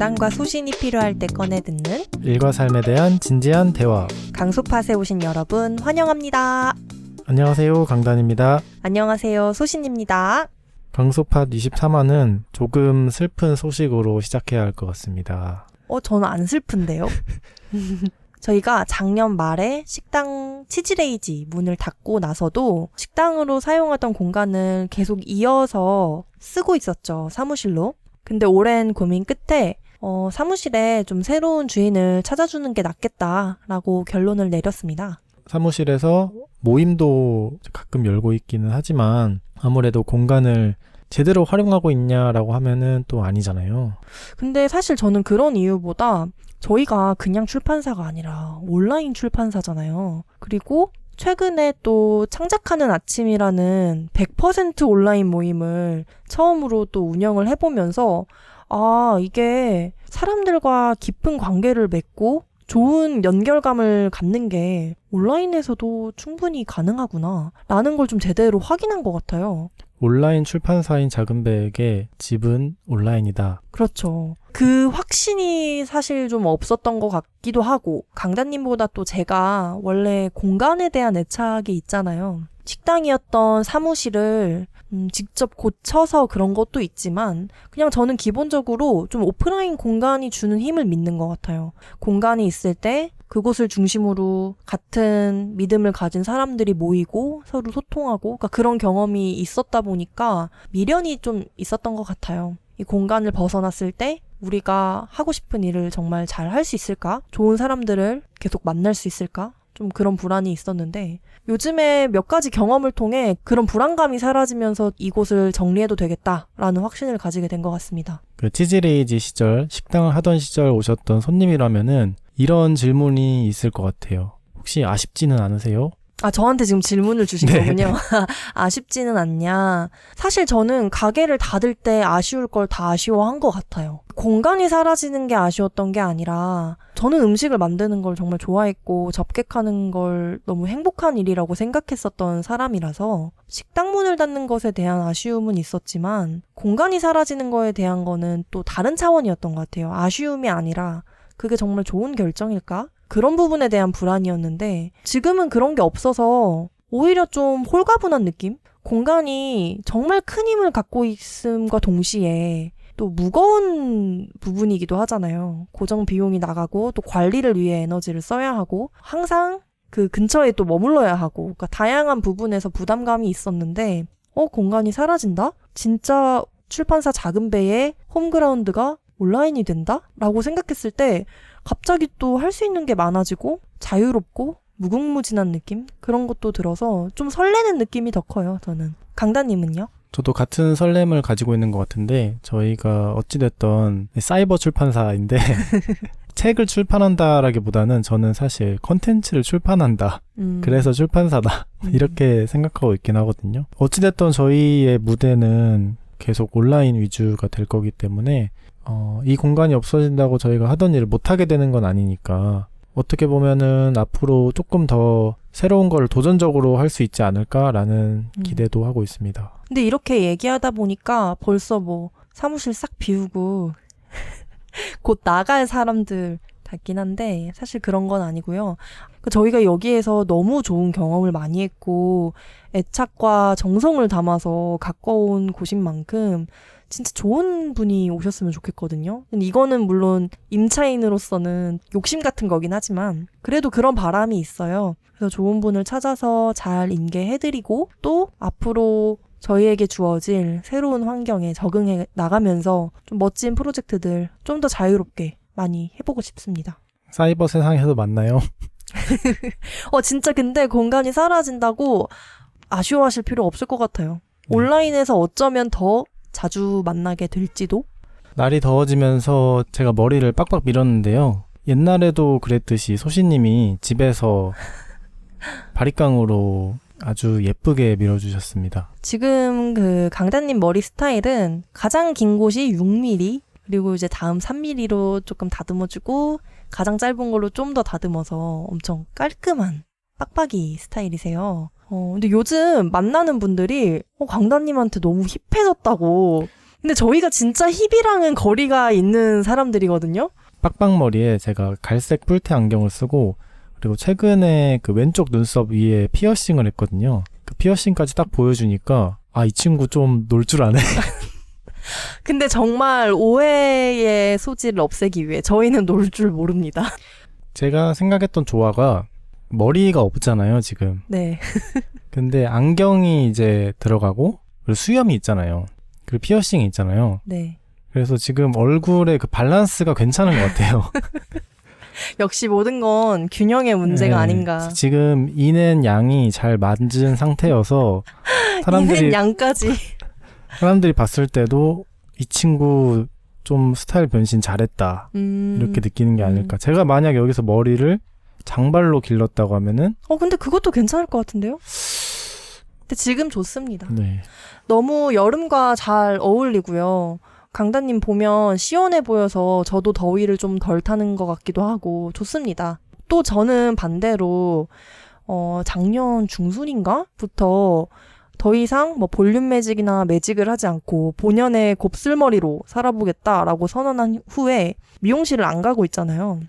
강단과 소신이 필요할 때 꺼내 듣는 일과 삶에 대한 진지한 대화. 강소팟에 오신 여러분 환영합니다. 안녕하세요, 강단입니다. 안녕하세요, 소신입니다. 강소팟 23화는 조금 슬픈 소식으로 시작해야 할 것 같습니다. 저는 안 슬픈데요. 저희가 작년 말에 식당 치즈레이지 문을 닫고 나서도 식당으로 사용하던 공간을 계속 이어서 쓰고 있었죠, 사무실로. 근데 오랜 고민 끝에 사무실에 좀 새로운 주인을 찾아주는 게 낫겠다라고 결론을 내렸습니다. 사무실에서 모임도 가끔 열고 있기는 하지만 아무래도 공간을 제대로 활용하고 있냐라고 하면은 또 아니잖아요. 근데 사실 저는 그런 이유보다 저희가 그냥 출판사가 아니라 온라인 출판사잖아요. 그리고 최근에 또 창작하는 아침이라는 100% 온라인 모임을 처음으로 또 운영을 해보면서 이게 사람들과 깊은 관계를 맺고 좋은 연결감을 갖는 게 온라인에서도 충분히 가능하구나 라는 걸 좀 제대로 확인한 것 같아요. 온라인 출판사인 작은배에게 집은 온라인이다. 그렇죠. 그 확신이 사실 좀 없었던 것 같기도 하고, 강단님보다 또 제가 원래 공간에 대한 애착이 있잖아요. 식당이었던 사무실을 직접 고쳐서 그런 것도 있지만 그냥 저는 기본적으로 좀 오프라인 공간이 주는 힘을 믿는 것 같아요. 공간이 있을 때 그곳을 중심으로 같은 믿음을 가진 사람들이 모이고 서로 소통하고, 그러니까 그런 경험이 있었다 보니까 미련이 좀 있었던 것 같아요. 이 공간을 벗어났을 때 우리가 하고 싶은 일을 정말 잘 할 수 있을까? 좋은 사람들을 계속 만날 수 있을까? 좀 그런 불안이 있었는데 요즘에 몇 가지 경험을 통해 그런 불안감이 사라지면서 이곳을 정리해도 되겠다라는 확신을 가지게 된 것 같습니다. 그 치즈레이지 시절, 식당을 하던 시절 오셨던 손님이라면은 이런 질문이 있을 것 같아요. 혹시 아쉽지는 않으세요? 저한테 지금 질문을 주신 네. 거군요. 아쉽지는 않냐. 사실 저는 가게를 닫을 때 아쉬울 걸 다 아쉬워한 것 같아요. 공간이 사라지는 게 아쉬웠던 게 아니라 저는 음식을 만드는 걸 정말 좋아했고 접객하는 걸 너무 행복한 일이라고 생각했었던 사람이라서 식당 문을 닫는 것에 대한 아쉬움은 있었지만 공간이 사라지는 거에 대한 거는 또 다른 차원이었던 것 같아요. 아쉬움이 아니라 그게 정말 좋은 결정일까? 그런 부분에 대한 불안이었는데 지금은 그런 게 없어서 오히려 좀 홀가분한 느낌? 공간이 정말 큰 힘을 갖고 있음과 동시에 또 무거운 부분이기도 하잖아요. 고정 비용이 나가고 또 관리를 위해 에너지를 써야 하고 항상 그 근처에 또 머물러야 하고, 그러니까 다양한 부분에서 부담감이 있었는데 공간이 사라진다? 진짜 출판사 작은배의 홈그라운드가 온라인이 된다? 라고 생각했을 때 갑자기 또 할 수 있는 게 많아지고 자유롭고 무궁무진한 느낌? 그런 것도 들어서 좀 설레는 느낌이 더 커요, 저는. 강단님은요? 저도 같은 설렘을 가지고 있는 것 같은데 저희가 어찌됐던 사이버 출판사인데 책을 출판한다라기보다는 저는 사실 컨텐츠를 출판한다. 그래서 출판사다. 이렇게 생각하고 있긴 하거든요. 어찌됐던 저희의 무대는 계속 온라인 위주가 될 거기 때문에 이 공간이 없어진다고 저희가 하던 일을 못하게 되는 건 아니니까 어떻게 보면은 앞으로 조금 더 새로운 걸 도전적으로 할 수 있지 않을까라는 기대도 하고 있습니다. 근데 이렇게 얘기하다 보니까 벌써 사무실 싹 비우고 곧 나갈 사람들 같긴 한데 사실 그런 건 아니고요. 저희가 여기에서 너무 좋은 경험을 많이 했고 애착과 정성을 담아서 가까운 곳인 만큼 진짜 좋은 분이 오셨으면 좋겠거든요. 근데 이거는 물론 임차인으로서는 욕심 같은 거긴 하지만 그래도 그런 바람이 있어요. 그래서 좋은 분을 찾아서 잘 인계해드리고 또 앞으로 저희에게 주어질 새로운 환경에 적응해 나가면서 좀 멋진 프로젝트들 좀 더 자유롭게 많이 해보고 싶습니다. 사이버 세상에서 만나요. 진짜 근데 공간이 사라진다고 아쉬워하실 필요 없을 것 같아요. 온라인에서 어쩌면 더 자주 만나게 될지도? 날이 더워지면서 제가 머리를 빡빡 밀었는데요. 옛날에도 그랬듯이 소시님이 집에서 바리깡으로 아주 예쁘게 밀어주셨습니다. 지금 그 강단님 머리 스타일은 가장 긴 곳이 6mm, 그리고 이제 다음 3mm로 조금 다듬어주고 가장 짧은 걸로 좀 더 다듬어서 엄청 깔끔한 빡빡이 스타일이세요. 근데 요즘 만나는 분들이 강단님한테 너무 힙해졌다고 근데 저희가 진짜 힙이랑은 거리가 있는 사람들이거든요. 빡빡머리에 제가 갈색 뿔테 안경을 쓰고 그리고 최근에 그 왼쪽 눈썹 위에 피어싱을 했거든요. 그 피어싱까지 딱 보여주니까 아, 이 친구 좀 놀 줄 아네. 근데 정말 오해의 소지를 없애기 위해 저희는 놀 줄 모릅니다. 제가 생각했던 조화가 머리가 없잖아요, 지금. 네. 근데 안경이 이제 들어가고 그리고 수염이 있잖아요. 그리고 피어싱이 있잖아요. 네. 그래서 지금 얼굴의 그 밸런스가 괜찮은 것 같아요. 역시 모든 건 균형의 문제가 네, 아닌가. 지금 이는 양이 잘 맞은 상태여서 이는 양까지. 사람들이 봤을 때도 이 친구 좀 스타일 변신 잘했다. 이렇게 느끼는 게 아닐까. 제가 만약 여기서 머리를 장발로 길렀다고 하면은 근데 그것도 괜찮을 것 같은데요? 근데 지금 좋습니다. 네. 너무 여름과 잘 어울리고요. 강다님 보면 시원해 보여서 저도 더위를 좀 덜 타는 것 같기도 하고 좋습니다. 또 저는 반대로 작년 중순인가부터 더 이상 뭐 볼륨 매직이나 매직을 하지 않고 본연의 곱슬머리로 살아보겠다라고 선언한 후에 미용실을 안 가고 있잖아요.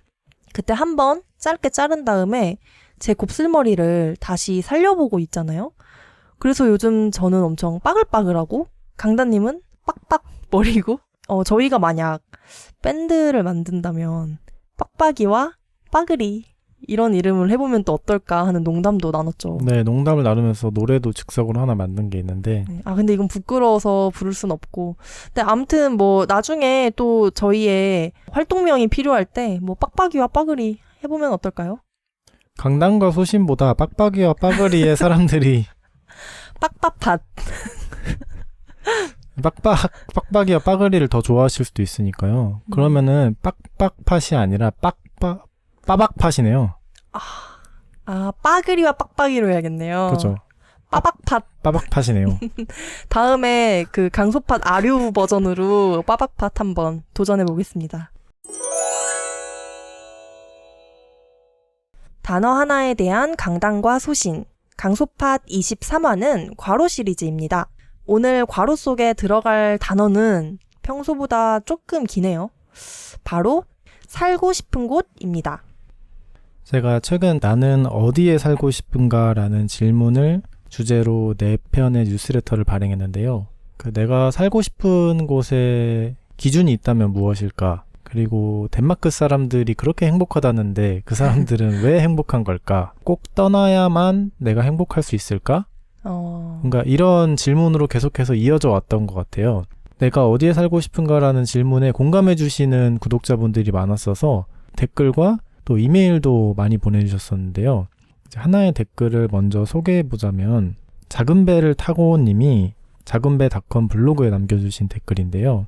그때 한번 짧게 자른 다음에 제 곱슬머리를 다시 살려보고 있잖아요. 그래서 요즘 저는 엄청 빠글빠글하고 강다님은 빡빡 머리고 저희가 만약 밴드를 만든다면 빡빡이와 빠글이 이런 이름을 해보면 또 어떨까 하는 농담도 나눴죠. 네, 농담을 나누면서 노래도 즉석으로 하나 만든 게 있는데 네. 근데 이건 부끄러워서 부를 순 없고. 근데 아무튼 뭐 나중에 또 저희의 활동명이 필요할 때 뭐 빡빡이와 빠글이 해보면 어떨까요? 강단과 소신보다 빡빡이와 빠글이의 사람들이 빡빡팟. 빡빡이와 빠글이를 더 좋아하실 수도 있으니까요. 그러면은 빡빡팟이 아니라 빠박팟이네요. 빠글이와 빡빡이로 해야겠네요. 그죠. 빠박팟. 빠박팟이네요. 다음에 그 강소팟 아류 버전으로 빠박팟 한번 도전해 보겠습니다. 단어 하나에 대한 강단과 소신. 강소팟 23화는 괄호 시리즈입니다. 오늘 괄호 속에 들어갈 단어는 평소보다 조금 기네요. 바로 살고 싶은 곳입니다. 제가 최근 나는 어디에 살고 싶은가라는 질문을 주제로 4편의 뉴스레터를 발행했는데요. 내가 살고 싶은 곳에 기준이 있다면 무엇일까? 그리고 덴마크 사람들이 그렇게 행복하다는데 그 사람들은 왜 행복한 걸까? 꼭 떠나야만 내가 행복할 수 있을까? 그러니까 이런 질문으로 계속해서 이어져 왔던 것 같아요. 내가 어디에 살고 싶은가라는 질문에 공감해 주시는 구독자분들이 많았어서 댓글과 또 이메일도 많이 보내주셨었는데요. 하나의 댓글을 먼저 소개해보자면 작은배를 타고 온 님이 작은배닷컴 블로그에 남겨주신 댓글인데요.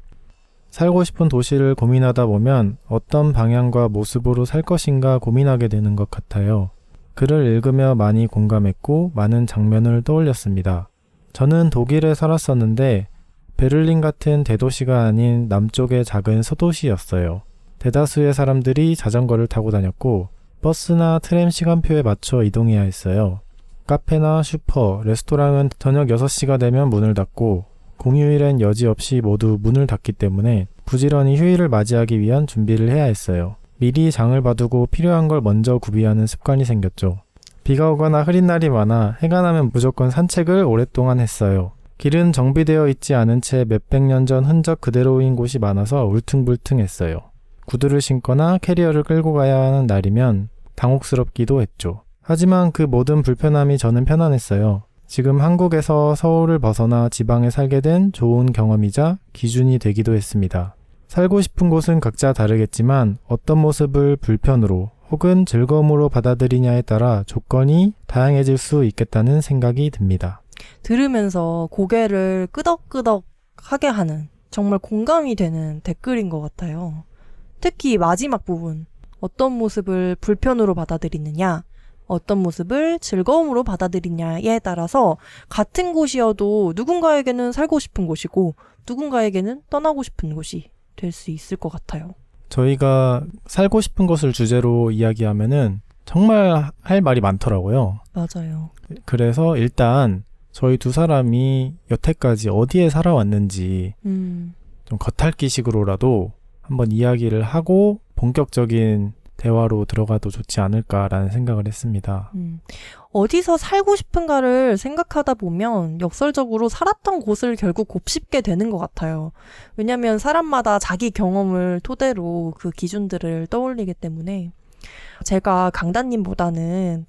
살고 싶은 도시를 고민하다 보면 어떤 방향과 모습으로 살 것인가 고민하게 되는 것 같아요. 글을 읽으며 많이 공감했고 많은 장면을 떠올렸습니다. 저는 독일에 살았었는데 베를린 같은 대도시가 아닌 남쪽의 작은 소도시였어요. 대다수의 사람들이 자전거를 타고 다녔고 버스나 트램 시간표에 맞춰 이동해야 했어요. 카페나 슈퍼, 레스토랑은 저녁 6시가 되면 문을 닫고 공휴일엔 여지없이 모두 문을 닫기 때문에 부지런히 휴일을 맞이하기 위한 준비를 해야 했어요. 미리 장을 봐두고 필요한 걸 먼저 구비하는 습관이 생겼죠. 비가 오거나 흐린 날이 많아 해가 나면 무조건 산책을 오랫동안 했어요. 길은 정비되어 있지 않은 채 몇백 년 전 흔적 그대로인 곳이 많아서 울퉁불퉁했어요. 구두를 신거나 캐리어를 끌고 가야 하는 날이면 당혹스럽기도 했죠. 하지만 그 모든 불편함이 저는 편안했어요. 지금 한국에서 서울을 벗어나 지방에 살게 된 좋은 경험이자 기준이 되기도 했습니다. 살고 싶은 곳은 각자 다르겠지만 어떤 모습을 불편으로 혹은 즐거움으로 받아들이냐에 따라 조건이 다양해질 수 있겠다는 생각이 듭니다. 들으면서 고개를 끄덕끄덕 하게 하는 정말 공감이 되는 댓글인 것 같아요. 특히 마지막 부분, 어떤 모습을 불편으로 받아들이느냐, 어떤 모습을 즐거움으로 받아들이냐에 따라서 같은 곳이어도 누군가에게는 살고 싶은 곳이고 누군가에게는 떠나고 싶은 곳이 될 수 있을 것 같아요. 저희가 살고 싶은 곳을 주제로 이야기하면은 정말 할 말이 많더라고요. 맞아요. 그래서 일단 저희 두 사람이 여태까지 어디에 살아왔는지 좀 겉핥기식으로라도 한번 이야기를 하고 본격적인 대화로 들어가도 좋지 않을까라는 생각을 했습니다. 어디서 살고 싶은가를 생각하다 보면 역설적으로 살았던 곳을 결국 곱씹게 되는 것 같아요. 왜냐하면 사람마다 자기 경험을 토대로 그 기준들을 떠올리기 때문에 제가 강다님보다는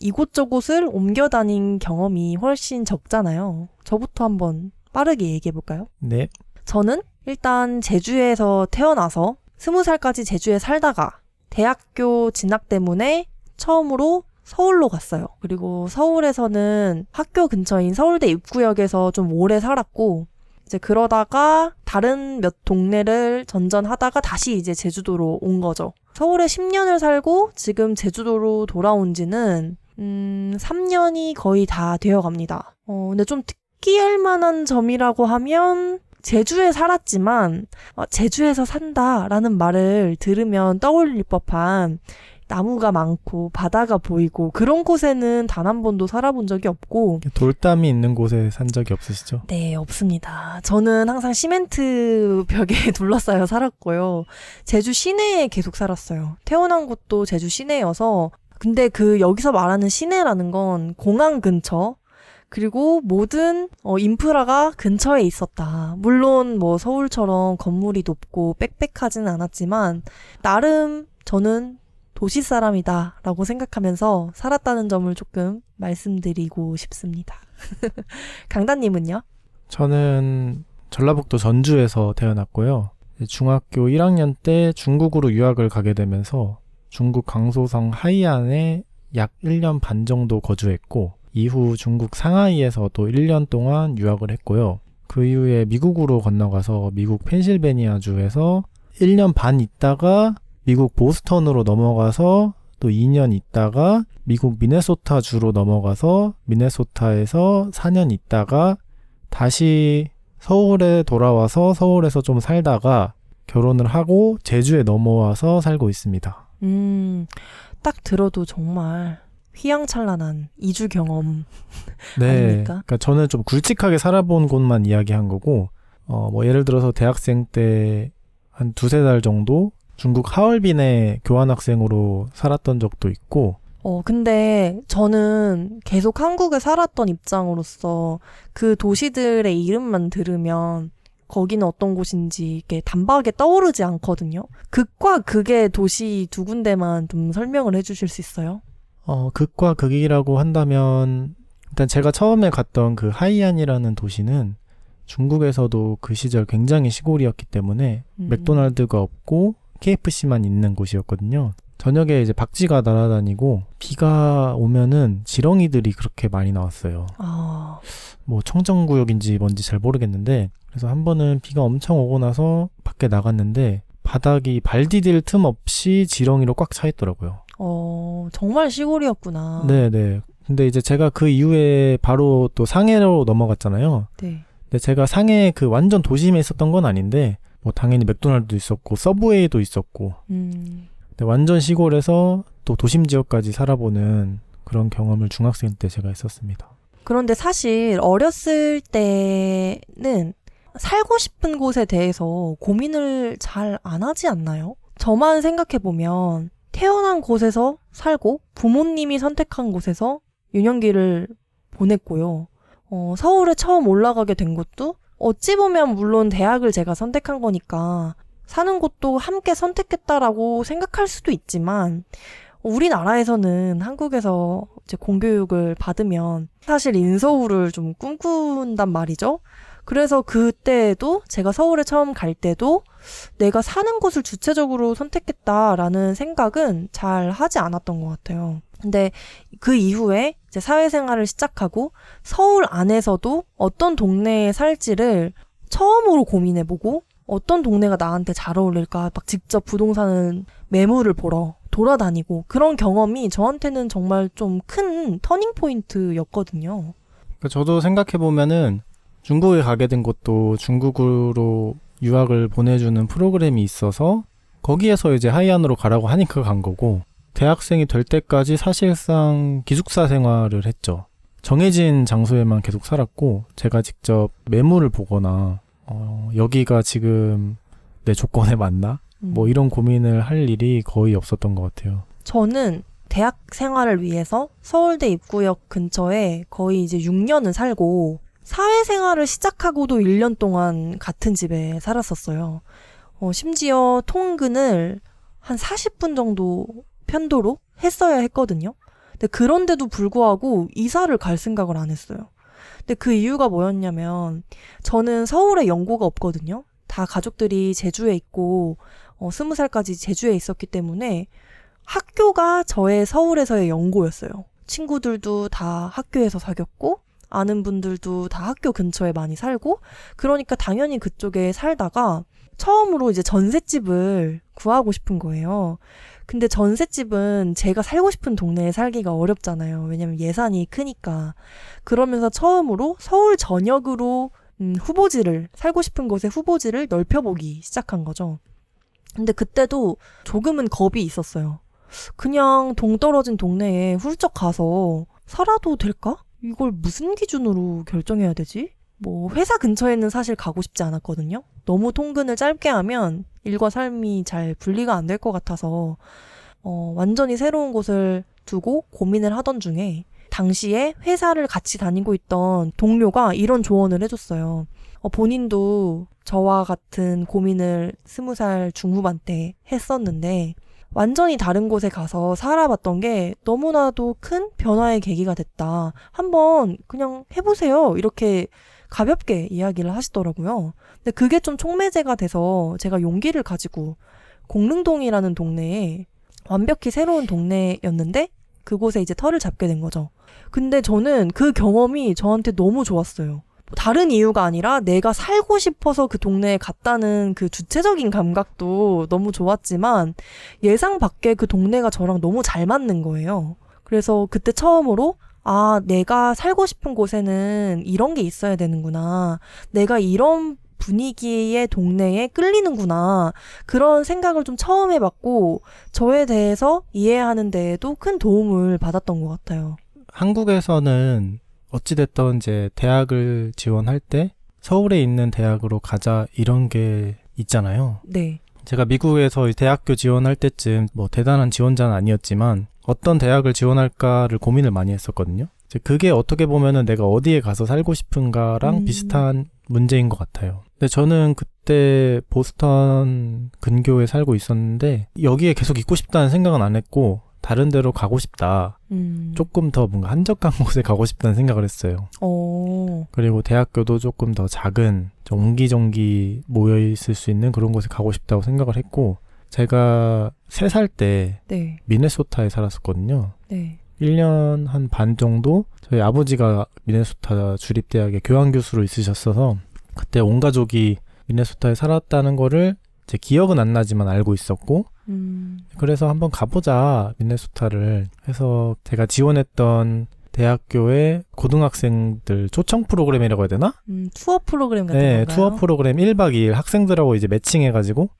이곳저곳을 옮겨 다닌 경험이 훨씬 적잖아요. 저부터 한번 빠르게 얘기해볼까요? 네. 저는 일단 제주에서 태어나서 20살까지 제주에 살다가 대학교 진학 때문에 처음으로 서울로 갔어요. 그리고 서울에서는 학교 근처인 서울대 입구역에서 좀 오래 살았고 이제 그러다가 다른 몇 동네를 전전하다가 다시 이제 제주도로 온 거죠. 서울에 10년을 살고 지금 제주도로 돌아온 지는 3년이 거의 다 되어 갑니다. 근데 좀 특기할 만한 점이라고 하면 제주에 살았지만 제주에서 산다라는 말을 들으면 떠올릴 법한 나무가 많고 바다가 보이고 그런 곳에는 단 한 번도 살아본 적이 없고 돌담이 있는 곳에 산 적이 없으시죠? 네, 없습니다. 저는 항상 시멘트 벽에 둘러싸여 살았고요. 제주 시내에 계속 살았어요. 태어난 곳도 제주 시내여서 근데 그 여기서 말하는 시내라는 건 공항 근처 그리고 모든 인프라가 근처에 있었다. 물론 뭐 서울처럼 건물이 높고 빽빽하지는 않았지만 나름 저는 도시 사람이다 라고 생각하면서 살았다는 점을 조금 말씀드리고 싶습니다. 강다님은요? 저는 전라북도 전주에서 태어났고요. 중학교 1학년 때 중국으로 유학을 가게 되면서 중국 강소성 하이안에 약 1년 반 정도 거주했고 이후 중국 상하이에서도 1년 동안 유학을 했고요. 그 이후에 미국으로 건너가서 미국 펜실베니아주에서 1년 반 있다가 미국 보스턴으로 넘어가서 또 2년 있다가 미국 미네소타주로 넘어가서 미네소타에서 4년 있다가 다시 서울에 돌아와서 서울에서 좀 살다가 결혼을 하고 제주에 넘어와서 살고 있습니다. 딱 들어도 정말 휘황찬란한 이주 경험 네, 아닙니까? 그러니까 저는 좀 굵직하게 살아본 곳만 이야기한 거고 뭐 예를 들어서 대학생 때 한 2-3달 정도 중국 하얼빈에 교환학생으로 살았던 적도 있고 근데 저는 계속 한국에 살았던 입장으로서 그 도시들의 이름만 들으면 거기는 어떤 곳인지 이렇게 단박에 떠오르지 않거든요. 극과 극의 도시 두 군데만 좀 설명을 해주실 수 있어요? 극과 극이라고 한다면 일단 제가 처음에 갔던 그 하이안이라는 도시는 중국에서도 그 시절 굉장히 시골이었기 때문에 맥도날드가 없고 KFC만 있는 곳이었거든요. 저녁에 이제 박쥐가 날아다니고 비가 오면은 지렁이들이 그렇게 많이 나왔어요. 뭐 청정구역인지 뭔지 잘 모르겠는데 그래서 한 번은 비가 엄청 오고 나서 밖에 나갔는데 바닥이 발 디딜 틈 없이 지렁이로 꽉 차 있더라고요. 정말 시골이었구나. 네네. 근데 이제 제가 그 이후에 바로 또 상해로 넘어갔잖아요. 네. 근데 제가 상해 그 완전 도심에 있었던 건 아닌데 뭐 당연히 맥도날드도 있었고 서브웨이도 있었고 근데 완전 시골에서 또 도심 지역까지 살아보는 그런 경험을 중학생 때 제가 했었습니다. 그런데 사실 어렸을 때는 살고 싶은 곳에 대해서 고민을 잘 안 하지 않나요? 저만 생각해보면 태어난 곳에서 살고 부모님이 선택한 곳에서 유년기를 보냈고요. 서울에 처음 올라가게 된 것도 어찌 보면 물론 대학을 제가 선택한 거니까 사는 곳도 함께 선택했다라고 생각할 수도 있지만 우리나라에서는 한국에서 이제 공교육을 받으면 사실 인서울을 좀 꿈꾼단 말이죠. 그래서 그때도 제가 서울에 처음 갈 때도 내가 사는 곳을 주체적으로 선택했다라는 생각은 잘 하지 않았던 것 같아요. 근데 그 이후에 이제 사회생활을 시작하고 서울 안에서도 어떤 동네에 살지를 처음으로 고민해보고 어떤 동네가 나한테 잘 어울릴까 막 직접 부동산은 매물을 보러 돌아다니고 그런 경험이 저한테는 정말 좀 큰 터닝 포인트였거든요. 그러니까 저도 생각해보면은 중국에 가게 된 것도 중국으로 유학을 보내주는 프로그램이 있어서 거기에서 이제 하이안으로 가라고 하니까 간 거고 대학생이 될 때까지 사실상 기숙사 생활을 했죠. 정해진 장소에만 계속 살았고 제가 직접 매물을 보거나 여기가 지금 내 조건에 맞나? 뭐 이런 고민을 할 일이 거의 없었던 것 같아요. 저는 대학 생활을 위해서 서울대 입구역 근처에 거의 이제 6년은 살고 사회생활을 시작하고도 1년 동안 같은 집에 살았었어요. 심지어 통근을 한 40분 정도 편도로 했어야 했거든요. 근데 그런데도 불구하고 이사를 갈 생각을 안 했어요. 근데 그 이유가 뭐였냐면 저는 서울에 연고가 없거든요. 다 가족들이 제주에 있고 20살까지 제주에 있었기 때문에 학교가 저의 서울에서의 연고였어요. 친구들도 다 학교에서 사귀었고 아는 분들도 다 학교 근처에 많이 살고 그러니까 당연히 그쪽에 살다가 처음으로 이제 전셋집을 구하고 싶은 거예요. 근데 전셋집은 제가 살고 싶은 동네에 살기가 어렵잖아요. 왜냐면 예산이 크니까. 그러면서 처음으로 서울 전역으로 살고 싶은 곳의 후보지를 넓혀보기 시작한 거죠. 근데 그때도 조금은 겁이 있었어요. 그냥 동떨어진 동네에 훌쩍 가서 살아도 될까? 이걸 무슨 기준으로 결정해야 되지? 뭐 회사 근처에는 사실 가고 싶지 않았거든요. 너무 통근을 짧게 하면 일과 삶이 잘 분리가 안 될 것 같아서 완전히 새로운 곳을 두고 고민을 하던 중에 당시에 회사를 같이 다니고 있던 동료가 이런 조언을 해줬어요. 본인도 저와 같은 고민을 20살 중후반 때 했었는데 완전히 다른 곳에 가서 살아봤던 게 너무나도 큰 변화의 계기가 됐다. 한번 그냥 해보세요. 이렇게 가볍게 이야기를 하시더라고요. 근데 그게 좀 촉매제가 돼서 제가 용기를 가지고 공릉동이라는 동네에 완벽히 새로운 동네였는데 그곳에 이제 터를 잡게 된 거죠. 근데 저는 그 경험이 저한테 너무 좋았어요. 다른 이유가 아니라 내가 살고 싶어서 그 동네에 갔다는 그 주체적인 감각도 너무 좋았지만 예상 밖의 그 동네가 저랑 너무 잘 맞는 거예요. 그래서 그때 처음으로 내가 살고 싶은 곳에는 이런 게 있어야 되는구나. 내가 이런 분위기의 동네에 끌리는구나. 그런 생각을 좀 처음 해봤고 저에 대해서 이해하는 데에도 큰 도움을 받았던 것 같아요. 한국에서는 어찌됐든 이제 대학을 지원할 때 서울에 있는 대학으로 가자 이런 게 있잖아요. 네. 제가 미국에서 대학교 지원할 때쯤 뭐 대단한 지원자는 아니었지만 어떤 대학을 지원할까를 고민을 많이 했었거든요. 그게 어떻게 보면은 내가 어디에 가서 살고 싶은가랑 비슷한 문제인 것 같아요. 근데 저는 그때 보스턴 근교에 살고 있었는데 여기에 계속 있고 싶다는 생각은 안 했고 다른 데로 가고 싶다. 조금 더 뭔가 한적한 곳에 가고 싶다는 생각을 했어요. 그리고 대학교도 조금 더 작은, 좀 옹기종기 모여있을 수 있는 그런 곳에 가고 싶다고 생각을 했고 제가 3살 때 네. 미네소타에 살았었거든요. 네. 1년 한 반 정도 저희 아버지가 미네소타 주립대학의 교환교수로 있으셨어서 그때 온 가족이 미네소타에 살았다는 거를 제 기억은 안 나지만 알고 있었고 그래서 한번 가보자 미네소타를 해서 제가 지원했던 대학교의 고등학생들 초청 프로그램이라고 해야 되나? 투어 프로그램 같은 네, 건가요? 투어 프로그램 1박 2일 학생들하고 이제 매칭해가지고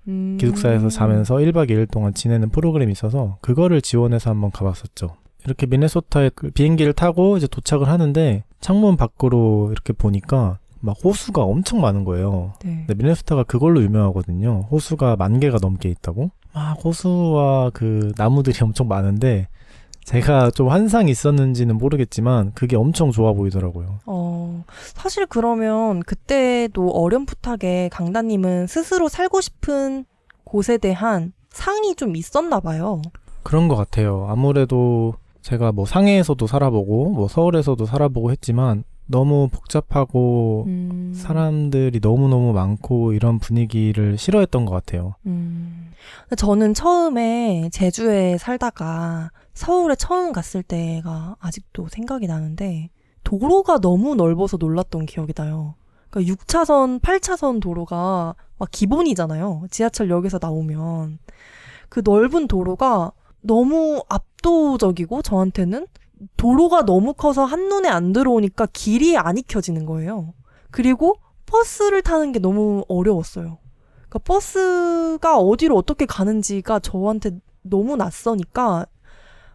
기숙사에서 자면서 1박 2일 동안 지내는 프로그램이 있어서 그거를 지원해서 한번 가봤었죠. 이렇게 미네소타에 비행기를 타고 이제 도착을 하는데 창문 밖으로 이렇게 보니까 막 호수가 엄청 많은 거예요. 네. 근데 미네소타가 그걸로 유명하거든요. 호수가 10,000개가 넘게 있다고. 막 호수와 그 나무들이 엄청 많은데 제가 좀 환상이 있었는지는 모르겠지만 그게 엄청 좋아 보이더라고요. 사실 그러면 그때도 어렴풋하게 강다님은 스스로 살고 싶은 곳에 대한 상이 좀 있었나 봐요. 그런 것 같아요. 아무래도 제가 뭐 상해에서도 살아보고 뭐 서울에서도 살아보고 했지만 너무 복잡하고 사람들이 너무너무 많고 이런 분위기를 싫어했던 것 같아요. 저는 처음에 제주에 살다가 서울에 처음 갔을 때가 아직도 생각이 나는데 도로가 너무 넓어서 놀랐던 기억이 나요. 그러니까 6차선, 8차선 도로가 막 기본이잖아요. 지하철역에서 나오면. 그 넓은 도로가 너무 압도적이고 저한테는 도로가 너무 커서 한눈에 안 들어오니까 길이 안 익혀지는 거예요. 그리고 버스를 타는 게 너무 어려웠어요. 그러니까 버스가 어디로 어떻게 가는지가 저한테 너무 낯서니까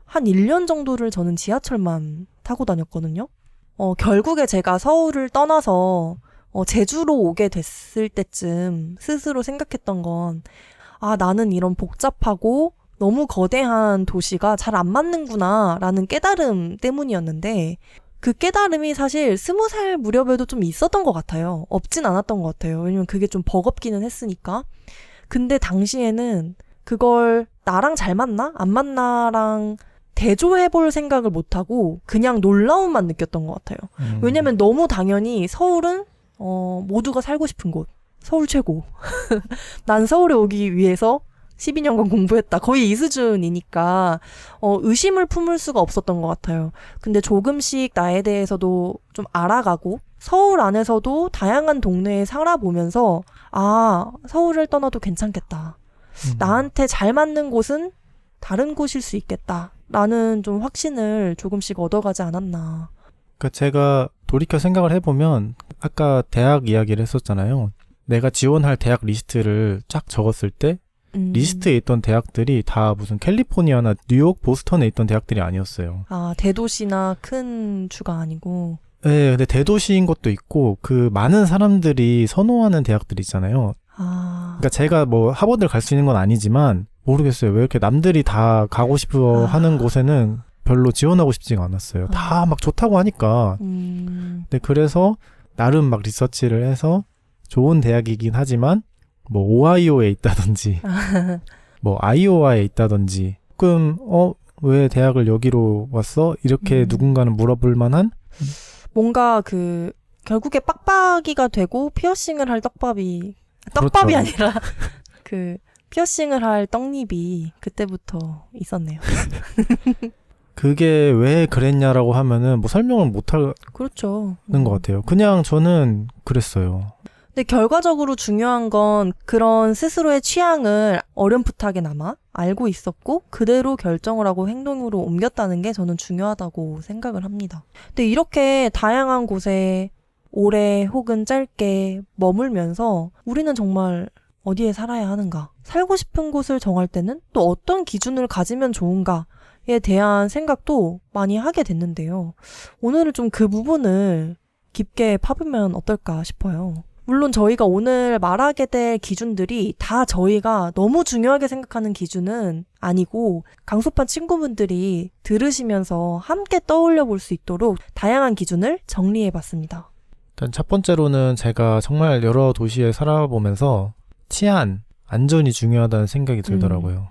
한 1년 정도를 저는 지하철만 타고 다녔거든요. 결국에 제가 서울을 떠나서 제주로 오게 됐을 때쯤 스스로 생각했던 건, 아, 나는 이런 복잡하고 너무 거대한 도시가 잘 안 맞는구나 라는 깨달음 때문이었는데, 그 깨달음이 사실 20살 무렵에도 좀 있었던 것 같아요. 없진 않았던 것 같아요. 왜냐면 그게 좀 버겁기는 했으니까. 근데 당시에는 그걸 나랑 잘 맞나? 안 맞나랑 대조해볼 생각을 못하고 그냥 놀라움만 느꼈던 것 같아요. 왜냐면 너무 당연히 서울은 모두가 살고 싶은 곳. 서울 최고. 난 서울에 오기 위해서 12년간 공부했다. 거의 이 수준이니까 의심을 품을 수가 없었던 것 같아요. 근데 조금씩 나에 대해서도 좀 알아가고 서울 안에서도 다양한 동네에 살아보면서 아, 서울을 떠나도 괜찮겠다. 나한테 잘 맞는 곳은 다른 곳일 수 있겠다. 라는 좀 확신을 조금씩 얻어가지 않았나. 그러니까 제가 돌이켜 생각을 해보면 아까 대학 이야기를 했었잖아요. 내가 지원할 대학 리스트를 쫙 적었을 때 리스트에 있던 대학들이 다 무슨 캘리포니아나 뉴욕, 보스턴에 있던 대학들이 아니었어요. 아, 대도시나 큰 주가 아니고. 네, 근데 대도시인 것도 있고 그 많은 사람들이 선호하는 대학들이 있잖아요. 아. 그러니까 제가 뭐 하버드를 갈 수 있는 건 아니지만 모르겠어요. 왜 이렇게 남들이 다 가고 싶어 하는 곳에는 별로 지원하고 싶지가 않았어요. 다 막 좋다고 하니까. 근데 그래서 나름 막 리서치를 해서 좋은 대학이긴 하지만 뭐 오하이오에 있다든지 뭐 아이오와에 있다든지 조금 왜 대학을 여기로 왔어? 이렇게 누군가는 물어볼 만한 뭔가 결국에 빡빡이가 되고 피어싱을 할 떡밥이 그렇죠. 아니라 피어싱을 할 떡잎이 그때부터 있었네요. 그게 왜 그랬냐라고 하면은 뭐 설명을 못 하는 그렇죠. 것 같아요. 그냥 저는 그랬어요. 근데 결과적으로 중요한 건 그런 스스로의 취향을 어렴풋하게나마 알고 있었고 그대로 결정을 하고 행동으로 옮겼다는 게 저는 중요하다고 생각을 합니다. 근데 이렇게 다양한 곳에 오래 혹은 짧게 머물면서 우리는 정말 어디에 살아야 하는가? 살고 싶은 곳을 정할 때는 또 어떤 기준을 가지면 좋은가에 대한 생각도 많이 하게 됐는데요. 오늘은 좀 그 부분을 깊게 파보면 어떨까 싶어요. 물론 저희가 오늘 말하게 될 기준들이 다 저희가 너무 중요하게 생각하는 기준은 아니고 강소판 친구분들이 들으시면서 함께 떠올려 볼 수 있도록 다양한 기준을 정리해 봤습니다. 일단 첫 번째로는 제가 정말 여러 도시에 살아보면서 치안, 안전이 중요하다는 생각이 들더라고요.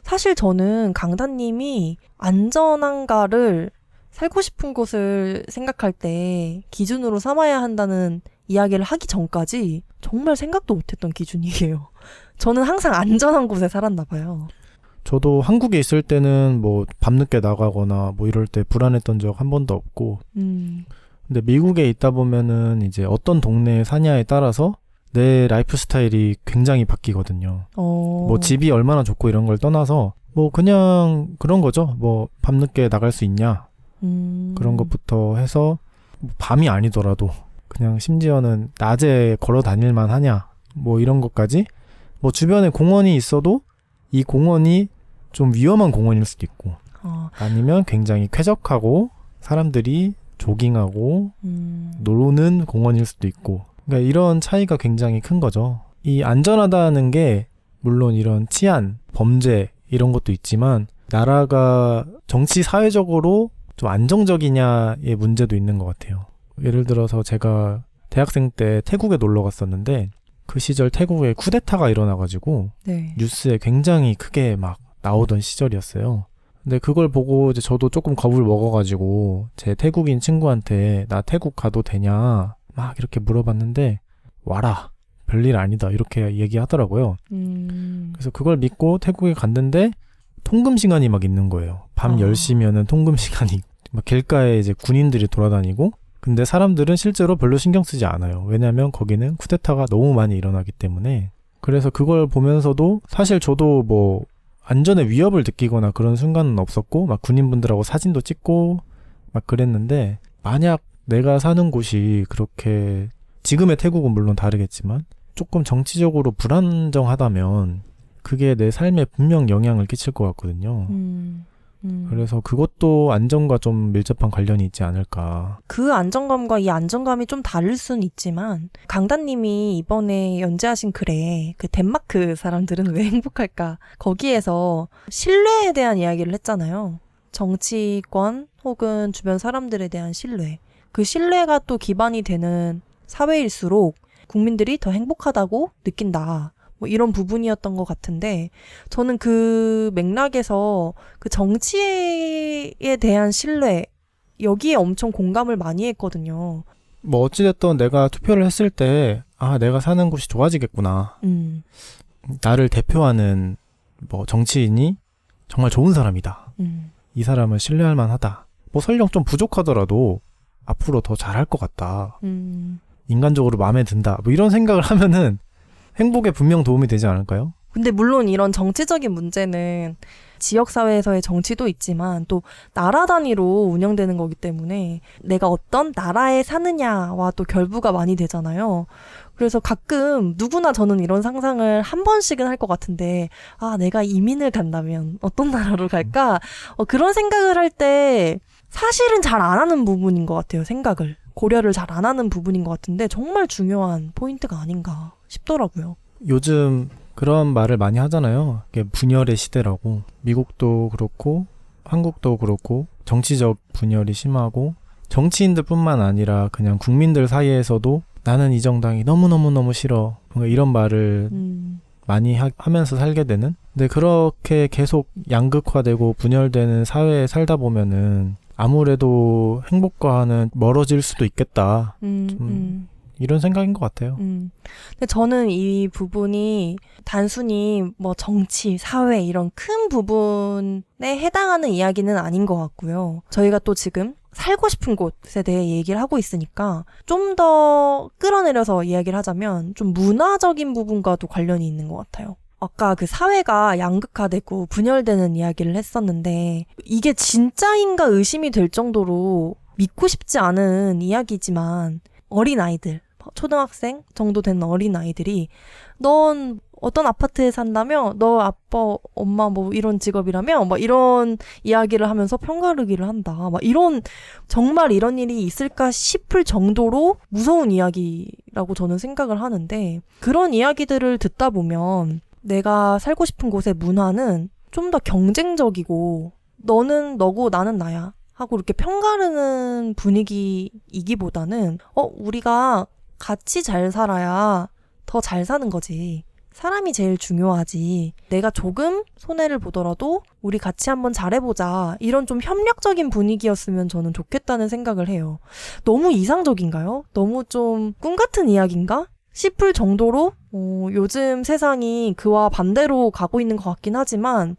사실 저는 강다님이 안전한가를 살고 싶은 곳을 생각할 때 기준으로 삼아야 한다는 이야기를 하기 전까지 정말 생각도 못했던 기준이에요. 저는 항상 안전한 곳에 살았나 봐요. 저도 한국에 있을 때는 뭐 밤늦게 나가거나 뭐 이럴 때 불안했던 적 한 번도 없고 근데 미국에 있다 보면은 이제 어떤 동네에 사냐에 따라서 내 라이프 스타일이 굉장히 바뀌거든요. 뭐 집이 얼마나 좋고 이런 걸 떠나서 뭐 그냥 그런 거죠. 뭐 밤늦게 나갈 수 있냐 그런 것부터 해서 밤이 아니더라도 그냥 심지어는 낮에 걸어 다닐만 하냐 뭐 이런 것까지 뭐 주변에 공원이 있어도 이 공원이 좀 위험한 공원일 수도 있고 아니면 굉장히 쾌적하고 사람들이 조깅하고 노는 공원일 수도 있고 그러니까 이런 차이가 굉장히 큰 거죠. 이 안전하다는 게 물론 이런 치안, 범죄 이런 것도 있지만 나라가 정치 사회적으로 좀 안정적이냐의 문제도 있는 것 같아요. 예를 들어서 제가 대학생 때 태국에 놀러 갔었는데 그 시절 태국에 쿠데타가 일어나가지고 네. 뉴스에 굉장히 크게 막 나오던 시절이었어요. 근데 그걸 보고 이제 저도 조금 겁을 먹어가지고 제 태국인 친구한테 나 태국 가도 되냐 막 이렇게 물어봤는데 와라 별일 아니다 이렇게 얘기하더라고요. 그래서 그걸 믿고 태국에 갔는데 통금 시간이 막 있는 거예요. 밤 10시면은 통금 시간이 막 길가에 이제 군인들이 돌아다니고 근데 사람들은 실제로 별로 신경 쓰지 않아요. 왜냐면 거기는 쿠데타가 너무 많이 일어나기 때문에. 그래서 그걸 보면서도 사실 저도 뭐 안전에 위협을 느끼거나 그런 순간은 없었고 막 군인분들하고 사진도 찍고 막 그랬는데 만약 내가 사는 곳이 그렇게 지금의 태국은 물론 다르겠지만 조금 정치적으로 불안정하다면 그게 내 삶에 분명 영향을 끼칠 것 같거든요. 그래서 그것도 안정과 좀 밀접한 관련이 있지 않을까. 그 안정감과 이 안정감이 좀 다를 수는 있지만 강단님이 이번에 연재하신 글에 그 덴마크 사람들은 왜 행복할까 거기에서 신뢰에 대한 이야기를 했잖아요. 정치권 혹은 주변 사람들에 대한 신뢰. 그 신뢰가 또 기반이 되는 사회일수록 국민들이 더 행복하다고 느낀다. 뭐 이런 부분이었던 것 같은데 저는 그 맥락에서 그 정치에 대한 신뢰 여기에 엄청 공감을 많이 했거든요. 뭐 어찌됐든 내가 투표를 했을 때 내가 사는 곳이 좋아지겠구나. 나를 대표하는 뭐 정치인이 정말 좋은 사람이다. 이 사람을 신뢰할 만하다. 뭐 설령 좀 부족하더라도 앞으로 더 잘할 것 같다. 인간적으로 마음에 든다. 뭐 이런 생각을 하면은 행복에 분명 도움이 되지 않을까요? 근데 물론 이런 정치적인 문제는 지역사회에서의 정치도 있지만 또 나라 단위로 운영되는 거기 때문에 내가 어떤 나라에 사느냐와 또 결부가 많이 되잖아요. 그래서 가끔 누구나 저는 이런 상상을 한 번씩은 할 것 같은데 내가 이민을 간다면 어떤 나라로 갈까? 그런 생각을 할 때 사실은 잘 안 하는 부분인 것 같아요. 생각을. 고려를 잘 안 하는 부분인 것 같은데 정말 중요한 포인트가 아닌가 싶더라고요. 요즘 그런 말을 많이 하잖아요. 이게 분열의 시대라고. 미국도 그렇고 한국도 그렇고 정치적 분열이 심하고 정치인들 뿐만 아니라 그냥 국민들 사이에서도 나는 이 정당이 너무너무너무 싫어. 뭔가 이런 말을 많이 하면서 살게 되는. 근데 그렇게 계속 양극화되고 분열되는 사회에 살다 보면은 아무래도 행복과는 멀어질 수도 있겠다. 이런 생각인 것 같아요. 근데 저는 이 부분이 단순히 뭐 정치, 사회 이런 큰 부분에 해당하는 이야기는 아닌 것 같고요. 저희가 또 지금 살고 싶은 곳에 대해 얘기를 하고 있으니까 좀 더 끌어내려서 이야기를 하자면 좀 문화적인 부분과도 관련이 있는 것 같아요. 아까 그 사회가 양극화되고 분열되는 이야기를 했었는데 이게 진짜인가 의심이 될 정도로 믿고 싶지 않은 이야기지만 어린아이들, 초등학생 정도 된 어린아이들이 넌 어떤 아파트에 산다며? 너 아빠, 엄마 뭐 이런 직업이라며? 막 이런 이야기를 하면서 평가르기를 한다. 막 이런 정말 이런 일이 있을까 싶을 정도로 무서운 이야기라고 저는 생각을 하는데 그런 이야기들을 듣다 보면 내가 살고 싶은 곳의 문화는 좀 더 경쟁적이고 너는 너고 나는 나야 하고 이렇게 평가르는 분위기이기보다는 우리가 같이 잘 살아야 더 잘 사는 거지. 사람이 제일 중요하지. 내가 조금 손해를 보더라도 우리 같이 한번 잘해보자. 이런 좀 협력적인 분위기였으면 저는 좋겠다는 생각을 해요. 너무 이상적인가요? 너무 좀 꿈 같은 이야기인가? 싶을 정도로 요즘 세상이 그와 반대로 가고 있는 것 같긴 하지만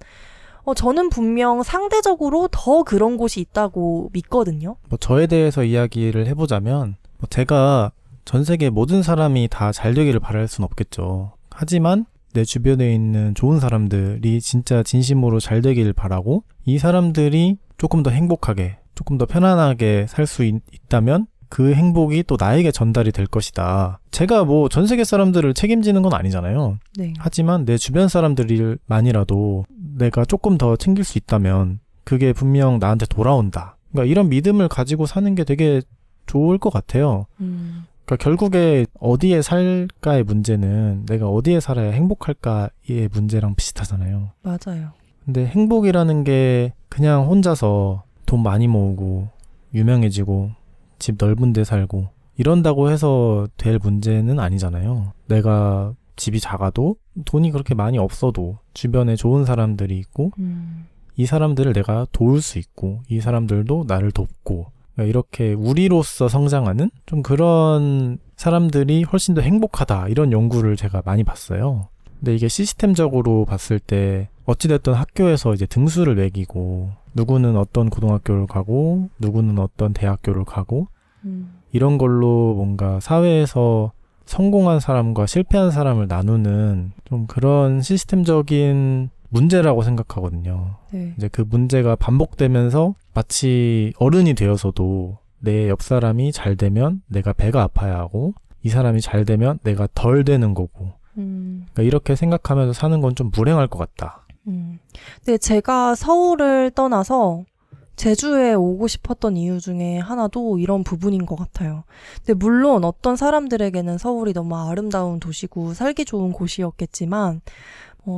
저는 분명 상대적으로 더 그런 곳이 있다고 믿거든요. 뭐 저에 대해서 이야기를 해보자면 제가 전 세계 모든 사람이 다 잘 되기를 바랄 순 없겠죠. 하지만 내 주변에 있는 좋은 사람들이 진짜 진심으로 잘 되길 바라고 이 사람들이 조금 더 행복하게, 조금 더 편안하게 살 수 있다면 그 행복이 또 나에게 전달이 될 것이다. 제가 뭐 전 세계 사람들을 책임지는 건 아니잖아요. 네. 하지만 내 주변 사람들만이라도 내가 조금 더 챙길 수 있다면 그게 분명 나한테 돌아온다. 그러니까 이런 믿음을 가지고 사는 게 되게 좋을 것 같아요. 그러니까 결국에 어디에 살까의 문제는 내가 어디에 살아야 행복할까의 문제랑 비슷하잖아요. 맞아요. 근데 행복이라는 게 그냥 혼자서 돈 많이 모으고 유명해지고 집 넓은 데 살고 이런다고 해서 될 문제는 아니잖아요. 내가 집이 작아도 돈이 그렇게 많이 없어도 주변에 좋은 사람들이 있고 이 사람들을 내가 도울 수 있고 이 사람들도 나를 돕고 이렇게 우리로서 성장하는 좀 그런 사람들이 훨씬 더 행복하다 이런 연구를 제가 많이 봤어요. 근데 이게 시스템적으로 봤을 때 어찌됐든 학교에서 이제 등수를 매기고 누구는 어떤 고등학교를 가고 누구는 어떤 대학교를 가고 이런 걸로 뭔가 사회에서 성공한 사람과 실패한 사람을 나누는 좀 그런 시스템적인 문제라고 생각하거든요. 네. 이제 그 문제가 반복되면서 마치 어른이 되어서도 내 옆 사람이 잘 되면 내가 배가 아파야 하고 이 사람이 잘 되면 내가 덜 되는 거고 그러니까 이렇게 생각하면서 사는 건 좀 불행할 것 같다. 근데 제가 서울을 떠나서 제주에 오고 싶었던 이유 중에 하나도 이런 부분인 것 같아요. 근데 물론 어떤 사람들에게는 서울이 너무 아름다운 도시고 살기 좋은 곳이었겠지만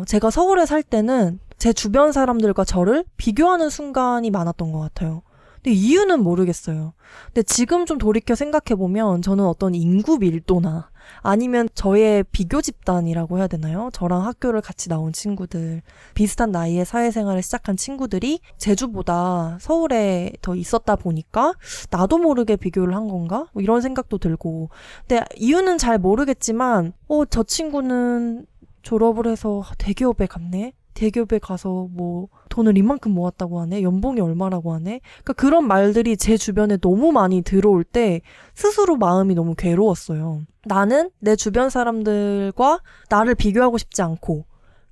제가 서울에 살 때는 제 주변 사람들과 저를 비교하는 순간이 많았던 것 같아요. 근데 이유는 모르겠어요. 근데 지금 좀 돌이켜 생각해보면 저는 어떤 인구 밀도나 아니면 저의 비교 집단이라고 해야 되나요? 저랑 학교를 같이 나온 친구들, 비슷한 나이에 사회생활을 시작한 친구들이 제주보다 서울에 더 있었다 보니까 나도 모르게 비교를 한 건가? 뭐 이런 생각도 들고. 근데 이유는 잘 모르겠지만 저 친구는 졸업을 해서 대기업에 갔네? 대기업에 가서 뭐 돈을 이만큼 모았다고 하네? 연봉이 얼마라고 하네? 그러니까 그런 말들이 제 주변에 너무 많이 들어올 때 스스로 마음이 너무 괴로웠어요. 나는 내 주변 사람들과 나를 비교하고 싶지 않고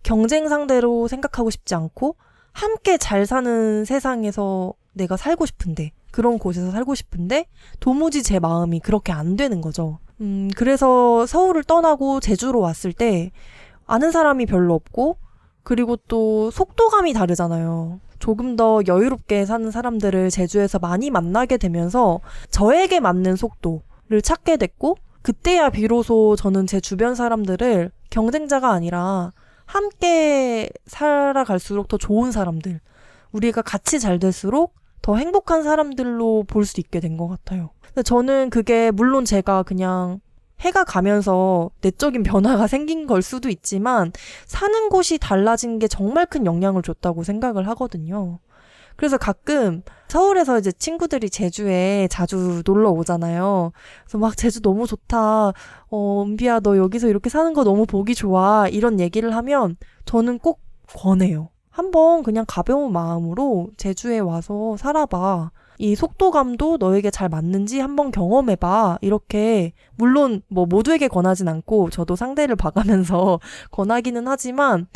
경쟁 상대로 생각하고 싶지 않고 함께 잘 사는 세상에서 내가 살고 싶은데 그런 곳에서 살고 싶은데 도무지 제 마음이 그렇게 안 되는 거죠. 그래서 서울을 떠나고 제주로 왔을 때 아는 사람이 별로 없고 그리고 또 속도감이 다르잖아요. 조금 더 여유롭게 사는 사람들을 제주에서 많이 만나게 되면서 저에게 맞는 속도를 찾게 됐고 그때야 비로소 저는 제 주변 사람들을 경쟁자가 아니라 함께 살아갈수록 더 좋은 사람들, 우리가 같이 잘 될수록 더 행복한 사람들로 볼 수 있게 된 것 같아요. 근데 저는 그게 물론 제가 그냥 해가 가면서 내적인 변화가 생긴 걸 수도 있지만 사는 곳이 달라진 게 정말 큰 영향을 줬다고 생각을 하거든요. 그래서 가끔 서울에서 이제 친구들이 제주에 자주 놀러 오잖아요. 그래서 막 제주 너무 좋다. 은비야 너 여기서 이렇게 사는 거 너무 보기 좋아. 이런 얘기를 하면 저는 꼭 권해요. 한번 그냥 가벼운 마음으로 제주에 와서 살아봐. 이 속도감도 너에게 잘 맞는지 한번 경험해봐. 이렇게 물론 뭐 모두에게 권하진 않고 저도 상대를 봐가면서 권하기는 하지만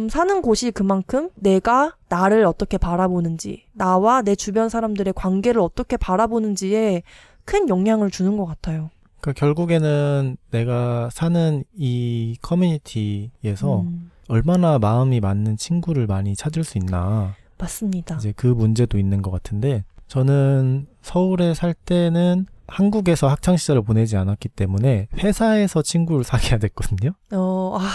사는 곳이 그만큼 내가 나를 어떻게 바라보는지 나와 내 주변 사람들의 관계를 어떻게 바라보는지에 큰 영향을 주는 것 같아요. 그러니까 결국에는 내가 사는 이 커뮤니티에서 얼마나 마음이 맞는 친구를 많이 찾을 수 있나. 맞습니다. 이제 그 문제도 있는 것 같은데 저는 서울에 살 때는 한국에서 학창시절을 보내지 않았기 때문에 회사에서 친구를 사귀어야 됐거든요.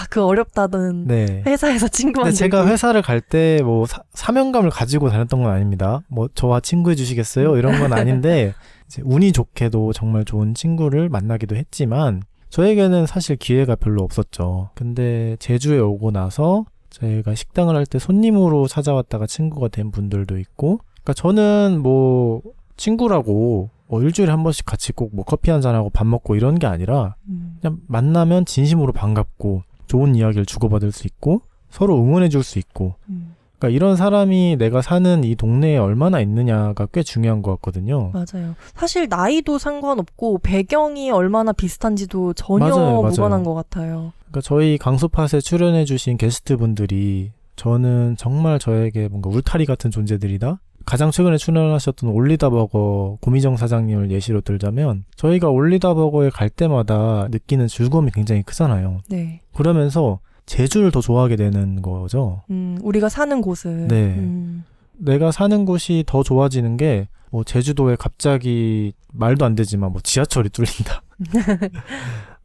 그 어렵다던 네. 회사에서 친구 근데 만들기. 제가 회사를 갈 때 뭐 사명감을 가지고 다녔던 건 아닙니다. 뭐 저와 친구해 주시겠어요? 이런 건 아닌데 이제 운이 좋게도 정말 좋은 친구를 만나기도 했지만 저에게는 사실 기회가 별로 없었죠. 근데 제주에 오고 나서 저희가 식당을 할 때 손님으로 찾아왔다가 친구가 된 분들도 있고 그러니까 저는 뭐 친구라고 일주일에 한 번씩 같이 꼭 뭐 커피 한잔하고 밥 먹고 이런 게 아니라 그냥 만나면 진심으로 반갑고 좋은 이야기를 주고받을 수 있고 서로 응원해 줄 수 있고 그러니까 이런 사람이 내가 사는 이 동네에 얼마나 있느냐가 꽤 중요한 것 같거든요. 맞아요. 사실 나이도 상관없고 배경이 얼마나 비슷한지도 전혀 맞아요. 무관한 것 같아요. 그러니까 저희 강수팟에 출연해 주신 게스트분들이 저는 정말 저에게 뭔가 울타리 같은 존재들이다. 가장 최근에 출연하셨던 올리다버거 고미정 사장님을 예시로 들자면 저희가 올리다버거에 갈 때마다 느끼는 즐거움이 굉장히 크잖아요. 네. 그러면서 제주를 더 좋아하게 되는 거죠. 우리가 사는 곳을. 네. 내가 사는 곳이 더 좋아지는 게 뭐 제주도에 갑자기 말도 안 되지만 뭐 지하철이 뚫린다.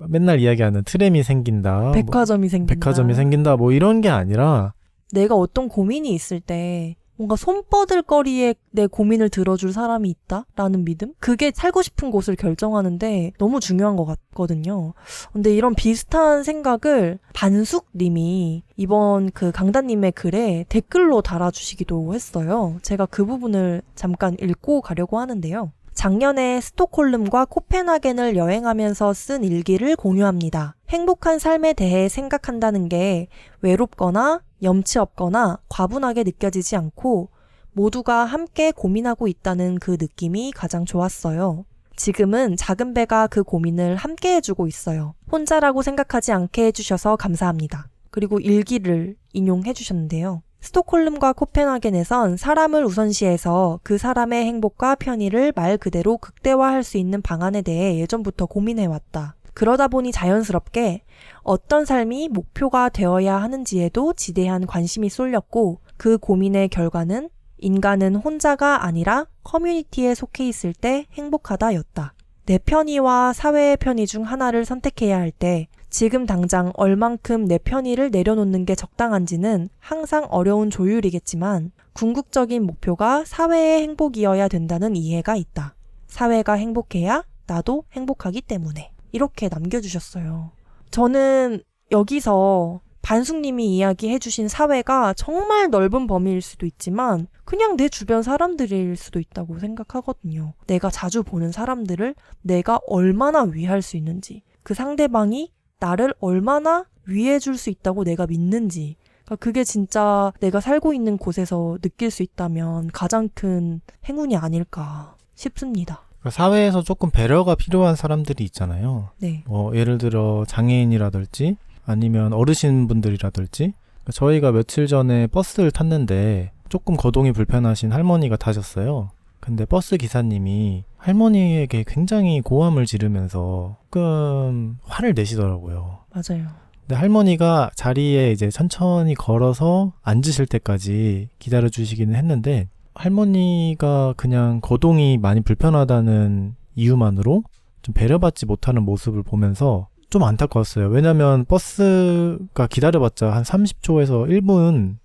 맨날 이야기하는 트램이 생긴다. 백화점이 생긴다. 백화점이 생긴다. 뭐 이런 게 아니라 내가 어떤 고민이 있을 때 뭔가 손뻗을 거리에 내 고민을 들어줄 사람이 있다라는 믿음? 그게 살고 싶은 곳을 결정하는데 너무 중요한 것 같거든요. 근데 이런 비슷한 생각을 반숙님이 이번 그 강다님의 글에 댓글로 달아주시기도 했어요. 제가 그 부분을 잠깐 읽고 가려고 하는데요. 작년에 스톡홀름과 코펜하겐을 여행하면서 쓴 일기를 공유합니다. 행복한 삶에 대해 생각한다는 게 외롭거나 염치 없거나 과분하게 느껴지지 않고 모두가 함께 고민하고 있다는 그 느낌이 가장 좋았어요. 지금은 작은 배가 그 고민을 함께 해주고 있어요. 혼자라고 생각하지 않게 해주셔서 감사합니다. 그리고 일기를 인용해 주셨는데요. 스톡홀름과 코펜하겐에선 사람을 우선시해서 그 사람의 행복과 편의를 말 그대로 극대화할 수 있는 방안에 대해 예전부터 고민해왔다. 그러다 보니 자연스럽게 어떤 삶이 목표가 되어야 하는지에도 지대한 관심이 쏠렸고 그 고민의 결과는 인간은 혼자가 아니라 커뮤니티에 속해 있을 때 행복하다였다. 내 편의와 사회의 편의 중 하나를 선택해야 할 때 지금 당장 얼만큼 내 편의를 내려놓는 게 적당한지는 항상 어려운 조율이겠지만 궁극적인 목표가 사회의 행복이어야 된다는 이해가 있다. 사회가 행복해야 나도 행복하기 때문에. 이렇게 남겨주셨어요. 저는 여기서 반숙님이 이야기해주신 사회가 정말 넓은 범위일 수도 있지만 그냥 내 주변 사람들일 수도 있다고 생각하거든요. 내가 자주 보는 사람들을 내가 얼마나 위할 수 있는지, 그 상대방이 나를 얼마나 위해줄 수 있다고 내가 믿는지, 그러니까 그게 진짜 내가 살고 있는 곳에서 느낄 수 있다면 가장 큰 행운이 아닐까 싶습니다. 사회에서 조금 배려가 필요한 사람들이 있잖아요. 네. 예를 들어 장애인이라든지 아니면 어르신분들이라든지. 저희가 며칠 전에 버스를 탔는데 조금 거동이 불편하신 할머니가 타셨어요. 근데 버스 기사님이 할머니에게 굉장히 고함을 지르면서 조금 화를 내시더라고요. 맞아요. 근데 할머니가 자리에 이제 천천히 걸어서 앉으실 때까지 기다려주시기는 했는데 할머니가 그냥 거동이 많이 불편하다는 이유만으로 좀 배려받지 못하는 모습을 보면서 좀 안타까웠어요. 왜냐면 버스가 기다려봤자 한 30초에서 1분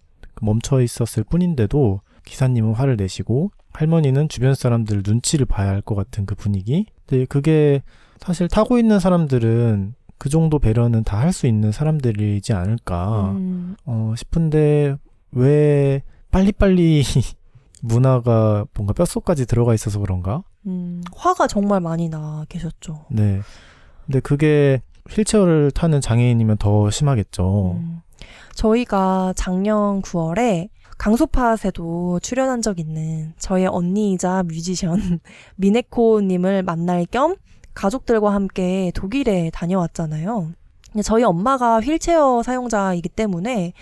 멈춰 있었을 뿐인데도 기사님은 화를 내시고 할머니는 주변 사람들 눈치를 봐야 할 것 같은 그 분위기. 근데 그게 사실 타고 있는 사람들은 그 정도 배려는 다 할 수 있는 사람들이지 않을까 싶은데 왜 빨리빨리 문화가 뭔가 뼛속까지 들어가 있어서 그런가? 화가 정말 많이 나 계셨죠. 네. 근데 그게 휠체어를 타는 장애인이면 더 심하겠죠. 저희가 작년 9월에 강소팟에도 출연한 적 있는 저의 언니이자 뮤지션 미네코님을 만날 겸 가족들과 함께 독일에 다녀왔잖아요. 저희 엄마가 휠체어 사용자이기 때문에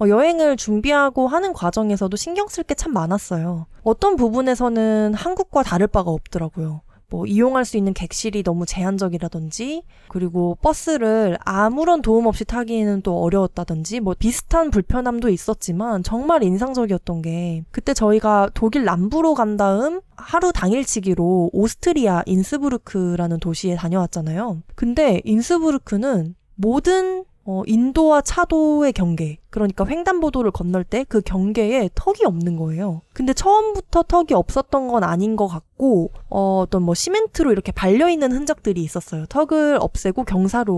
여행을 준비하고 하는 과정에서도 신경 쓸 게 참 많았어요. 어떤 부분에서는 한국과 다를 바가 없더라고요. 이용할 수 있는 객실이 너무 제한적이라든지, 그리고 버스를 아무런 도움 없이 타기는 또 어려웠다든지, 비슷한 불편함도 있었지만 정말 인상적이었던 게 그때 저희가 독일 남부로 간 다음 하루 당일치기로 오스트리아 인스부르크라는 도시에 다녀왔잖아요. 근데 인스부르크는 모든 인도와 차도의 경계, 그러니까 횡단보도를 건널 때 그 경계에 턱이 없는 거예요. 근데 처음부터 턱이 없었던 건 아닌 것 같고 어떤 시멘트로 이렇게 발려있는 흔적들이 있었어요. 턱을 없애고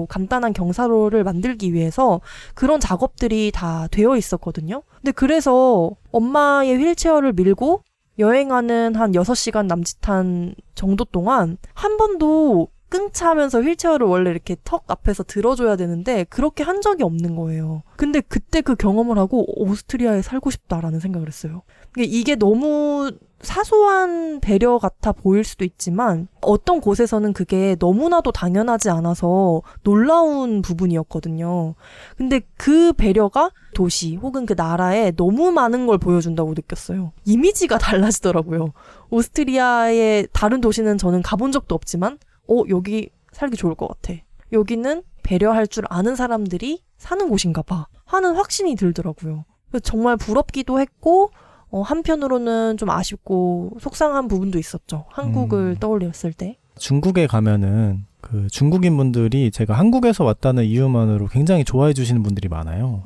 간단한 경사로를 만들기 위해서 그런 작업들이 다 되어 있었거든요. 근데 그래서 엄마의 휠체어를 밀고 여행하는 한 6시간 남짓한 정도 동안 한 번도 끙차하면서 휠체어를 원래 이렇게 턱 앞에서 들어줘야 되는데 그렇게 한 적이 없는 거예요. 근데 그때 그 경험을 하고 오스트리아에 살고 싶다라는 생각을 했어요. 이게 너무 사소한 배려 같아 보일 수도 있지만 어떤 곳에서는 그게 너무나도 당연하지 않아서 놀라운 부분이었거든요. 근데 그 배려가 도시 혹은 그 나라에 너무 많은 걸 보여준다고 느꼈어요. 이미지가 달라지더라고요. 오스트리아의 다른 도시는 저는 가본 적도 없지만 여기 살기 좋을 것 같아. 여기는 배려할 줄 아는 사람들이 사는 곳인가 봐 하는 확신이 들더라고요. 정말 부럽기도 했고 한편으로는 좀 아쉽고 속상한 부분도 있었죠. 한국을 떠올렸을 때. 중국에 가면은 그 중국인 분들이 제가 한국에서 왔다는 이유만으로 굉장히 좋아해 주시는 분들이 많아요.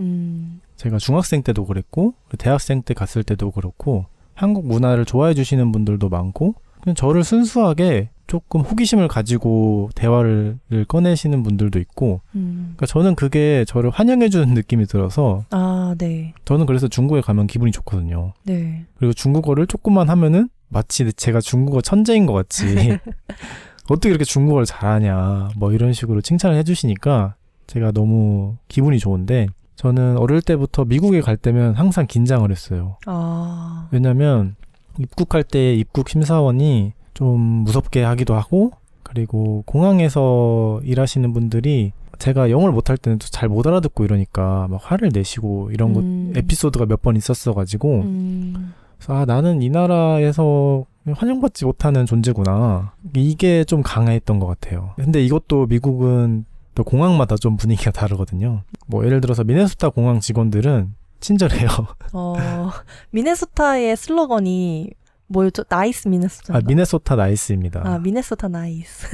제가 중학생 때도 그랬고 대학생 때 갔을 때도 그렇고 한국 문화를 좋아해 주시는 분들도 많고 그냥 저를 순수하게 조금 호기심을 가지고 대화를 꺼내시는 분들도 있고 그러니까 저는 그게 저를 환영해주는 느낌이 들어서 네. 저는 그래서 중국에 가면 기분이 좋거든요. 네. 그리고 중국어를 조금만 하면은 마치 제가 중국어 천재인 것 같이 어떻게 이렇게 중국어를 잘하냐 이런 식으로 칭찬을 해주시니까 제가 너무 기분이 좋은데 저는 어릴 때부터 미국에 갈 때면 항상 긴장을 했어요. 왜냐면 입국할 때 입국 심사원이 좀 무섭게 하기도 하고 그리고 공항에서 일하시는 분들이 제가 영어를 못할 때는 잘 못 알아듣고 이러니까 막 화를 내시고 이런 것 에피소드가 몇 번 있었어가지고 그래서 나는 이 나라에서 환영받지 못하는 존재구나. 이게 좀 강했던 것 같아요. 근데 이것도 미국은 또 공항마다 좀 분위기가 다르거든요. 뭐 예를 들어서 미네소타 공항 직원들은 친절해요. 미네소타의 슬로건이 뭐였죠? 나이스 미네소타. 미네소타 나이스입니다. 미네소타 나이스.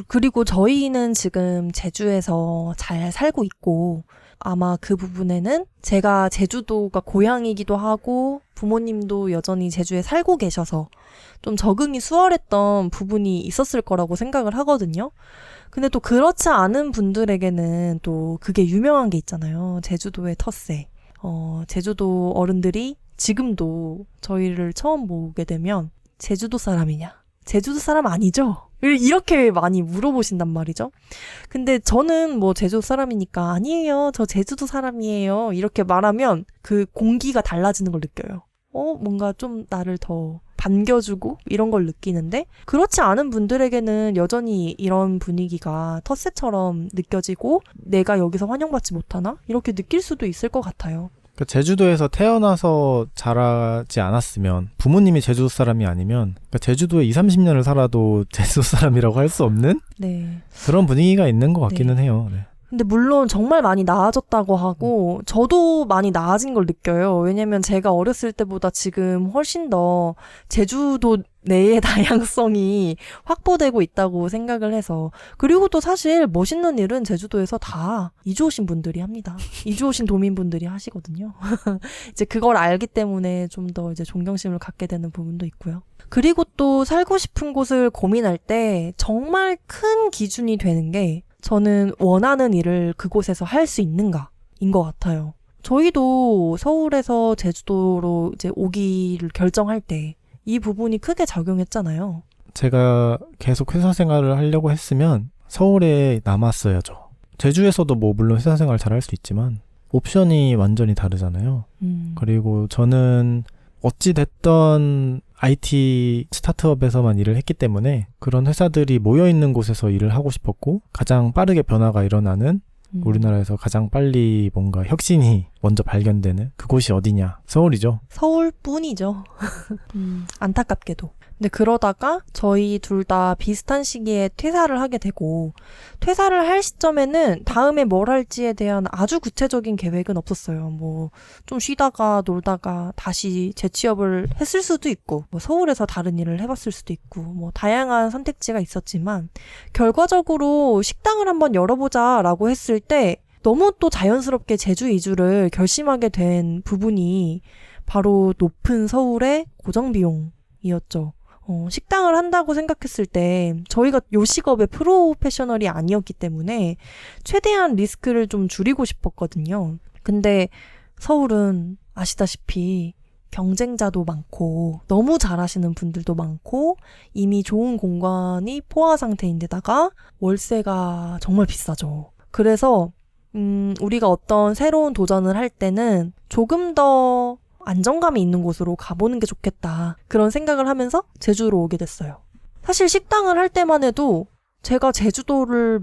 그리고 저희는 지금 제주에서 잘 살고 있고 아마 그 부분에는 제가 제주도가 고향이기도 하고 부모님도 여전히 제주에 살고 계셔서 좀 적응이 수월했던 부분이 있었을 거라고 생각을 하거든요. 근데 또 그렇지 않은 분들에게는 또 그게 유명한 게 있잖아요. 제주도의 텃세. 제주도 어른들이 지금도 저희를 처음 보게 되면 제주도 사람이냐? 제주도 사람 아니죠? 이렇게 많이 물어보신단 말이죠. 근데 저는 뭐 제주도 사람이니까 아니에요. 저 제주도 사람이에요. 이렇게 말하면 그 공기가 달라지는 걸 느껴요. 뭔가 좀 나를 더 반겨주고 이런 걸 느끼는데 그렇지 않은 분들에게는 여전히 이런 분위기가 텃세처럼 느껴지고 내가 여기서 환영받지 못하나? 이렇게 느낄 수도 있을 것 같아요. 그러니까 제주도에서 태어나서 자라지 않았으면 부모님이 제주도 사람이 아니면 그러니까 제주도에 20-30년을 살아도 제주도 사람이라고 할 수 없는 네. 그런 분위기가 있는 것 같기는 해요. 네. 근데 물론 정말 많이 나아졌다고 하고 저도 많이 나아진 걸 느껴요. 왜냐면 제가 어렸을 때보다 지금 훨씬 더 제주도 내의 다양성이 확보되고 있다고 생각을 해서 그리고 또 사실 멋있는 일은 제주도에서 다 이주 오신 분들이 합니다. 이주 오신 도민분들이 하시거든요. 이제 그걸 알기 때문에 좀 더 이제 존경심을 갖게 되는 부분도 있고요. 그리고 또 살고 싶은 곳을 고민할 때 정말 큰 기준이 되는 게 저는 원하는 일을 그곳에서 할 수 있는가인 것 같아요. 저희도 서울에서 제주도로 이제 오기를 결정할 때 이 부분이 크게 작용했잖아요. 제가 계속 회사 생활을 하려고 했으면 서울에 남았어야죠. 제주에서도 뭐 물론 회사 생활 잘 할 수 있지만 옵션이 완전히 다르잖아요. 그리고 저는 어찌됐던 IT 스타트업에서만 일을 했기 때문에 그런 회사들이 모여있는 곳에서 일을 하고 싶었고 가장 빠르게 변화가 일어나는 우리나라에서 가장 빨리 뭔가 혁신이 먼저 발견되는 그곳이 어디냐? 서울이죠. 서울뿐이죠. 안타깝게도. 근데 그러다가 저희 둘 다 비슷한 시기에 퇴사를 하게 되고 퇴사를 할 시점에는 다음에 뭘 할지에 대한 아주 구체적인 계획은 없었어요. 뭐 좀 쉬다가 놀다가 다시 재취업을 했을 수도 있고 뭐 서울에서 다른 일을 해봤을 수도 있고 뭐 다양한 선택지가 있었지만 결과적으로 식당을 한번 열어보자라고 했을 때 너무 또 자연스럽게 제주 이주를 결심하게 된 부분이 바로 높은 서울의 고정비용이었죠. 식당을 한다고 생각했을 때 저희가 요식업의 프로페셔널이 아니었기 때문에 최대한 리스크를 좀 줄이고 싶었거든요. 근데 서울은 아시다시피 경쟁자도 많고 너무 잘하시는 분들도 많고 이미 좋은 공간이 포화 상태인데다가 월세가 정말 비싸죠. 그래서 우리가 어떤 새로운 도전을 할 때는 조금 더 안정감이 있는 곳으로 가보는 게 좋겠다. 그런 생각을 하면서 제주로 오게 됐어요. 사실 식당을 할 때만 해도 제가 제주도를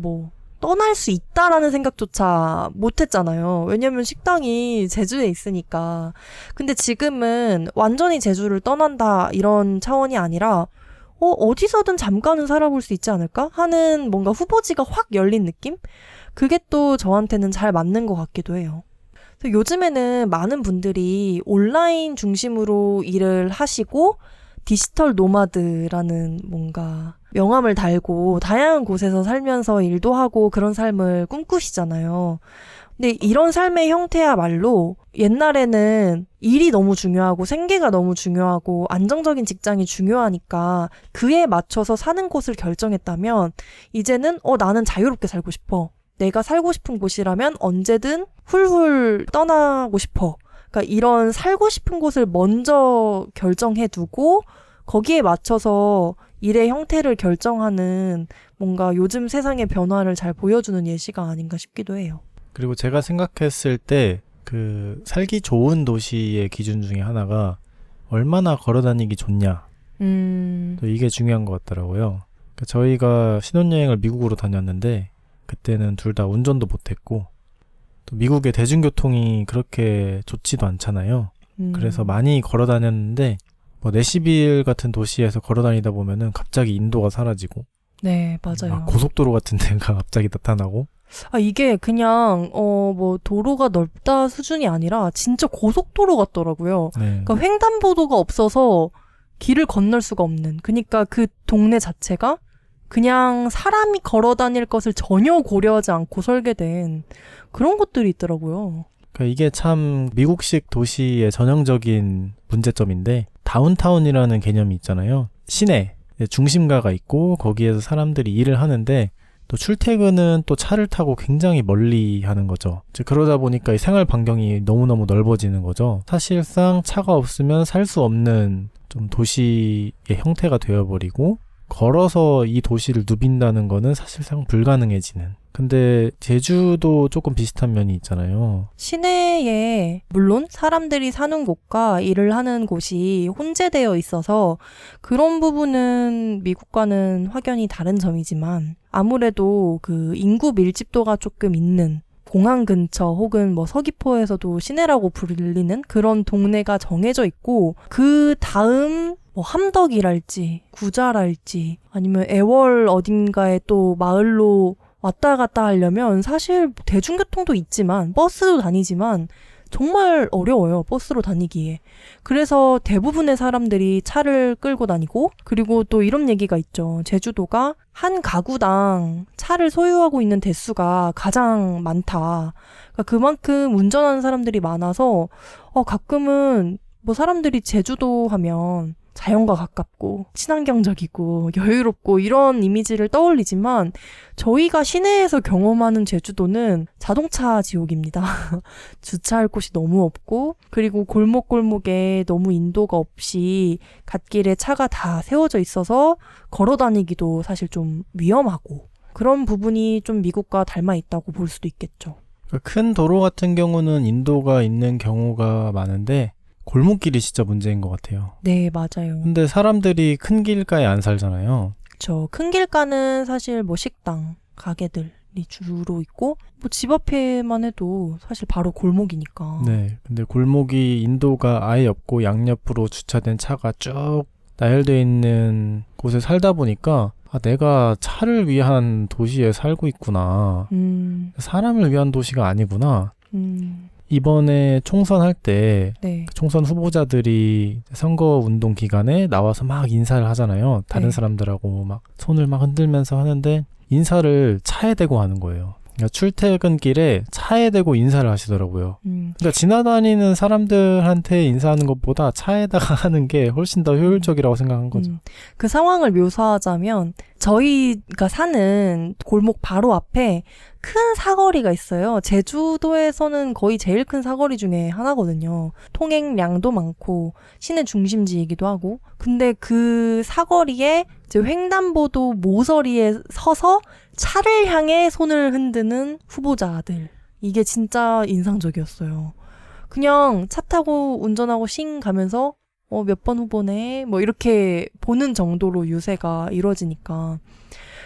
떠날 수 있다라는 생각조차 못했잖아요. 왜냐면 식당이 제주에 있으니까. 근데 지금은 완전히 제주를 떠난다 이런 차원이 아니라 어디서든 잠깐은 살아볼 수 있지 않을까 하는 뭔가 후보지가 확 열린 느낌? 그게 또 저한테는 잘 맞는 것 같기도 해요. 요즘에는 많은 분들이 온라인 중심으로 일을 하시고 디지털 노마드라는 뭔가 명함을 달고 다양한 곳에서 살면서 일도 하고 그런 삶을 꿈꾸시잖아요. 근데 이런 삶의 형태야말로 옛날에는 일이 너무 중요하고 생계가 너무 중요하고 안정적인 직장이 중요하니까 그에 맞춰서 사는 곳을 결정했다면 이제는 나는 자유롭게 살고 싶어. 내가 살고 싶은 곳이라면 언제든 훌훌 떠나고 싶어. 그러니까 이런 살고 싶은 곳을 먼저 결정해두고 거기에 맞춰서 일의 형태를 결정하는 뭔가 요즘 세상의 변화를 잘 보여주는 예시가 아닌가 싶기도 해요. 그리고 제가 생각했을 때 살기 좋은 도시의 기준 중에 하나가 얼마나 걸어다니기 좋냐. 또 이게 중요한 것 같더라고요. 그러니까 저희가 신혼여행을 미국으로 다녔는데 그때는 둘 다 운전도 못했고 또 미국의 대중교통이 그렇게 좋지도 않잖아요. 그래서 많이 걸어 다녔는데 뭐 내시빌 같은 도시에서 걸어 다니다 보면은 갑자기 인도가 사라지고 네, 맞아요. 막 고속도로 같은 데가 갑자기 나타나고 이게 그냥 뭐 도로가 넓다 수준이 아니라 진짜 고속도로 같더라고요. 네. 그러니까 횡단보도가 없어서 길을 건널 수가 없는. 그러니까 그 동네 자체가 그냥 사람이 걸어 다닐 것을 전혀 고려하지 않고 설계된 그런 것들이 있더라고요. 그러니까 이게 참 미국식 도시의 전형적인 문제점인데 다운타운이라는 개념이 있잖아요. 시내 중심가가 있고 거기에서 사람들이 일을 하는데 또 출퇴근은 또 차를 타고 굉장히 멀리 하는 거죠. 즉 그러다 보니까 이 생활 반경이 너무너무 넓어지는 거죠. 사실상 차가 없으면 살 수 없는 좀 도시의 형태가 되어버리고 걸어서 이 도시를 누빈다는 거는 사실상 불가능해지는. 근데 제주도 조금 비슷한 면이 있잖아요. 시내에 물론 사람들이 사는 곳과 일을 하는 곳이 혼재되어 있어서 그런 부분은 미국과는 확연히 다른 점이지만 아무래도 그 인구 밀집도가 조금 있는 공항 근처 혹은 뭐 서귀포에서도 시내라고 불리는 그런 동네가 정해져 있고 그 다음 뭐 함덕이랄지 구자랄지 아니면 애월 어딘가에 또 마을로 왔다 갔다 하려면 사실 대중교통도 있지만 버스도 다니지만 정말 어려워요. 버스로 다니기에. 그래서 대부분의 사람들이 차를 끌고 다니고 그리고 또 이런 얘기가 있죠. 제주도가 한 가구당 차를 소유하고 있는 대수가 가장 많다. 그러니까 그만큼 운전하는 사람들이 많아서 가끔은 뭐 사람들이 제주도 하면 자연과 가깝고 친환경적이고 여유롭고 이런 이미지를 떠올리지만 저희가 시내에서 경험하는 제주도는 자동차 지옥입니다. 주차할 곳이 너무 없고 그리고 골목골목에 너무 인도가 없이 갓길에 차가 다 세워져 있어서 걸어 다니기도 사실 좀 위험하고 그런 부분이 좀 미국과 닮아 있다고 볼 수도 있겠죠. 큰 도로 같은 경우는 인도가 있는 경우가 많은데 골목길이 진짜 문제인 것 같아요. 네, 맞아요. 근데 사람들이 큰 길가에 안 살잖아요. 그렇죠. 큰 길가는 사실 뭐 식당, 가게들이 주로 있고 뭐 집 앞에만 해도 사실 바로 골목이니까. 네. 근데 골목이 인도가 아예 없고 양옆으로 주차된 차가 쭉 나열되어 있는 곳에 살다 보니까 내가 차를 위한 도시에 살고 있구나. 사람을 위한 도시가 아니구나. 이번에 총선할 때 네. 총선 후보자들이 선거운동 기간에 나와서 막 인사를 하잖아요. 다른 네. 사람들하고 막 손을 막 흔들면서 하는데 인사를 차에 대고 하는 거예요. 그러니까 출퇴근길에 차에 대고 인사를 하시더라고요. 그러니까 지나다니는 사람들한테 인사하는 것보다 차에다가 하는 게 훨씬 더 효율적이라고 생각한 거죠. 그 상황을 묘사하자면 저희가 사는 골목 바로 앞에 큰 사거리가 있어요. 제주도에서는 거의 제일 큰 사거리 중에 하나거든요. 통행량도 많고 시내 중심지이기도 하고. 근데 그 사거리에 이제 횡단보도 모서리에 서서 차를 향해 손을 흔드는 후보자들. 이게 진짜 인상적이었어요. 그냥 차 타고 운전하고 싱 가면서 몇 번 후보네 뭐 이렇게 보는 정도로 유세가 이루어지니까.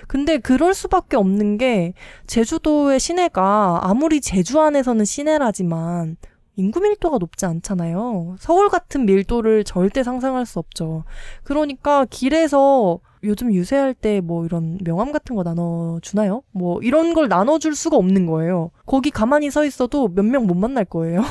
근데 그럴 수밖에 없는 게 제주도의 시내가 아무리 제주 안에서는 시내라지만 인구 밀도가 높지 않잖아요. 서울 같은 밀도를 절대 상상할 수 없죠. 그러니까 길에서 요즘 유세할 때 뭐 이런 명함 같은 거 나눠주나요? 뭐 이런 걸 나눠줄 수가 없는 거예요. 거기 가만히 서 있어도 몇 명 못 만날 거예요.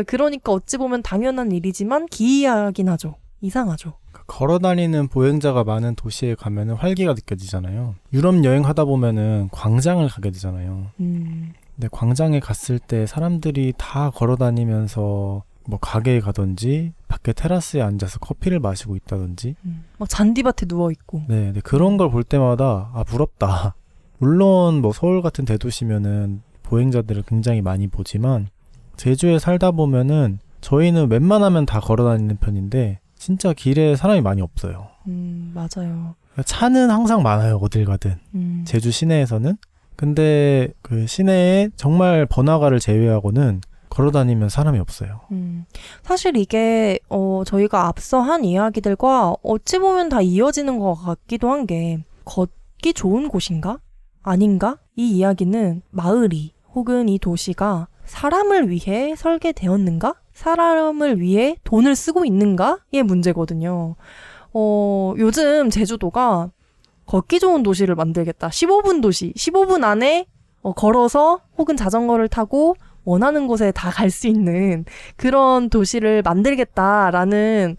그러니까 어찌 보면 당연한 일이지만 기이하긴 하죠. 이상하죠. 걸어다니는 보행자가 많은 도시에 가면은 활기가 느껴지잖아요. 유럽 여행하다 보면은 광장을 가게 되잖아요. 근데 광장에 갔을 때 사람들이 다 걸어다니면서 뭐 가게에 가든지 밖에 테라스에 앉아서 커피를 마시고 있다든지 막 잔디밭에 누워있고. 네, 근데 그런 걸 볼 때마다 부럽다. 물론 뭐 서울 같은 대도시면은 보행자들을 굉장히 많이 보지만 제주에 살다 보면은 저희는 웬만하면 다 걸어다니는 편인데 진짜 길에 사람이 많이 없어요. 맞아요. 차는 항상 많아요. 어딜 가든. 제주 시내에서는. 근데 그 시내에 정말 번화가를 제외하고는 걸어다니면 사람이 없어요. 사실 이게 저희가 앞서 한 이야기들과 어찌 보면 다 이어지는 것 같기도 한 게 걷기 좋은 곳인가? 아닌가? 이 이야기는 마을이 혹은 이 도시가 사람을 위해 설계되었는가? 사람을 위해 돈을 쓰고 있는가의 문제거든요. 요즘 제주도가 걷기 좋은 도시를 만들겠다. 15분 도시. 15분 안에 걸어서 혹은 자전거를 타고 원하는 곳에 다 갈 수 있는 그런 도시를 만들겠다라는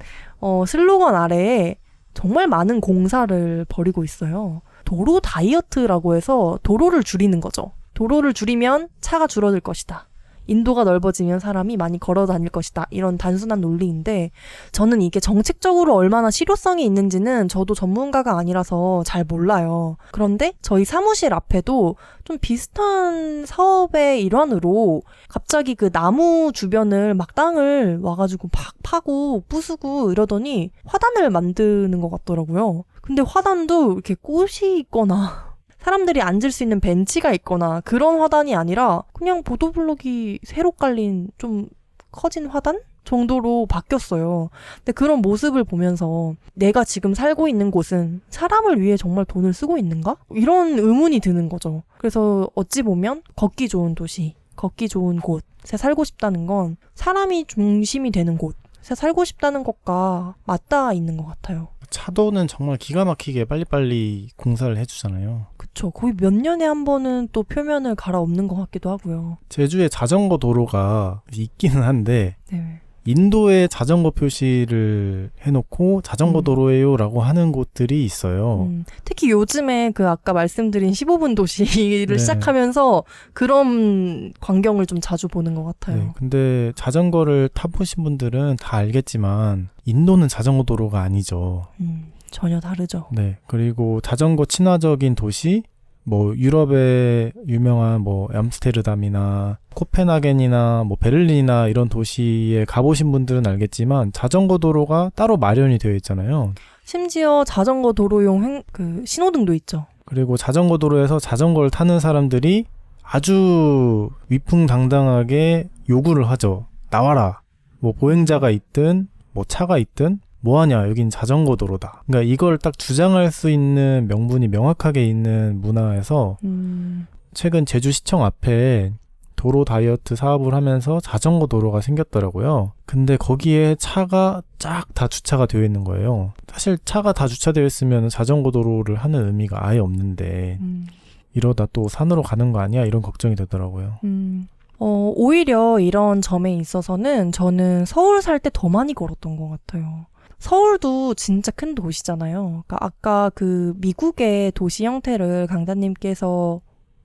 슬로건 아래에 정말 많은 공사를 벌이고 있어요. 도로 다이어트라고 해서 도로를 줄이는 거죠. 도로를 줄이면 차가 줄어들 것이다. 인도가 넓어지면 사람이 많이 걸어 다닐 것이다. 이런 단순한 논리인데 저는 이게 정책적으로 얼마나 실효성이 있는지는 저도 전문가가 아니라서 잘 몰라요. 그런데 저희 사무실 앞에도 좀 비슷한 사업의 일환으로 갑자기 그 나무 주변을 막 땅을 와가지고 팍 파고 부수고 이러더니 화단을 만드는 것 같더라고요. 근데 화단도 이렇게 꽃이 있거나 사람들이 앉을 수 있는 벤치가 있거나 그런 화단이 아니라 그냥 보도블록이 새로 깔린 좀 커진 화단 정도로 바뀌었어요. 근데 그런 모습을 보면서 내가 지금 살고 있는 곳은 사람을 위해 정말 돈을 쓰고 있는가? 이런 의문이 드는 거죠. 그래서 어찌 보면 걷기 좋은 도시, 걷기 좋은 곳에 살고 싶다는 건 사람이 중심이 되는 곳에 살고 싶다는 것과 맞닿아 있는 것 같아요. 차도는 정말 기가 막히게 빨리빨리 공사를 해주잖아요. 그쵸. 거의 몇 년에 한 번은 또 표면을 갈아엎는 것 같기도 하고요. 제주에 자전거 도로가 있기는 한데 네. 인도에 자전거 표시를 해놓고 자전거 도로예요라고 하는 곳들이 있어요. 특히 요즘에 그 아까 말씀드린 15분 도시를 네. 시작하면서 그런 광경을 좀 자주 보는 것 같아요. 네, 근데 자전거를 타보신 분들은 다 알겠지만 인도는 자전거 도로가 아니죠. 전혀 다르죠. 네, 그리고 자전거 친화적인 도시, 뭐 유럽의 유명한 뭐 암스테르담이나 코펜하겐이나 뭐 베를린이나 이런 도시에 가보신 분들은 알겠지만 자전거 도로가 따로 마련이 되어 있잖아요. 심지어 자전거 도로용 신호등도 있죠. 그리고 자전거 도로에서 자전거를 타는 사람들이 아주 위풍당당하게 요구를 하죠. 나와라. 뭐 보행자가 있든 뭐 차가 있든 뭐하냐, 여긴 자전거 도로다. 그러니까 이걸 딱 주장할 수 있는 명분이 명확하게 있는 문화에서 최근 제주시청 앞에 도로 다이어트 사업을 하면서 자전거 도로가 생겼더라고요. 근데 거기에 차가 쫙 다 주차가 되어 있는 거예요. 사실 차가 다 주차되어 있으면 자전거 도로를 하는 의미가 아예 없는데 이러다 또 산으로 가는 거 아니야? 이런 걱정이 되더라고요. 오히려 이런 점에 있어서는 저는 서울 살 때 더 많이 걸었던 것 같아요. 서울도 진짜 큰 도시잖아요. 그러니까 아까 그 미국의 도시 형태를 강다님께서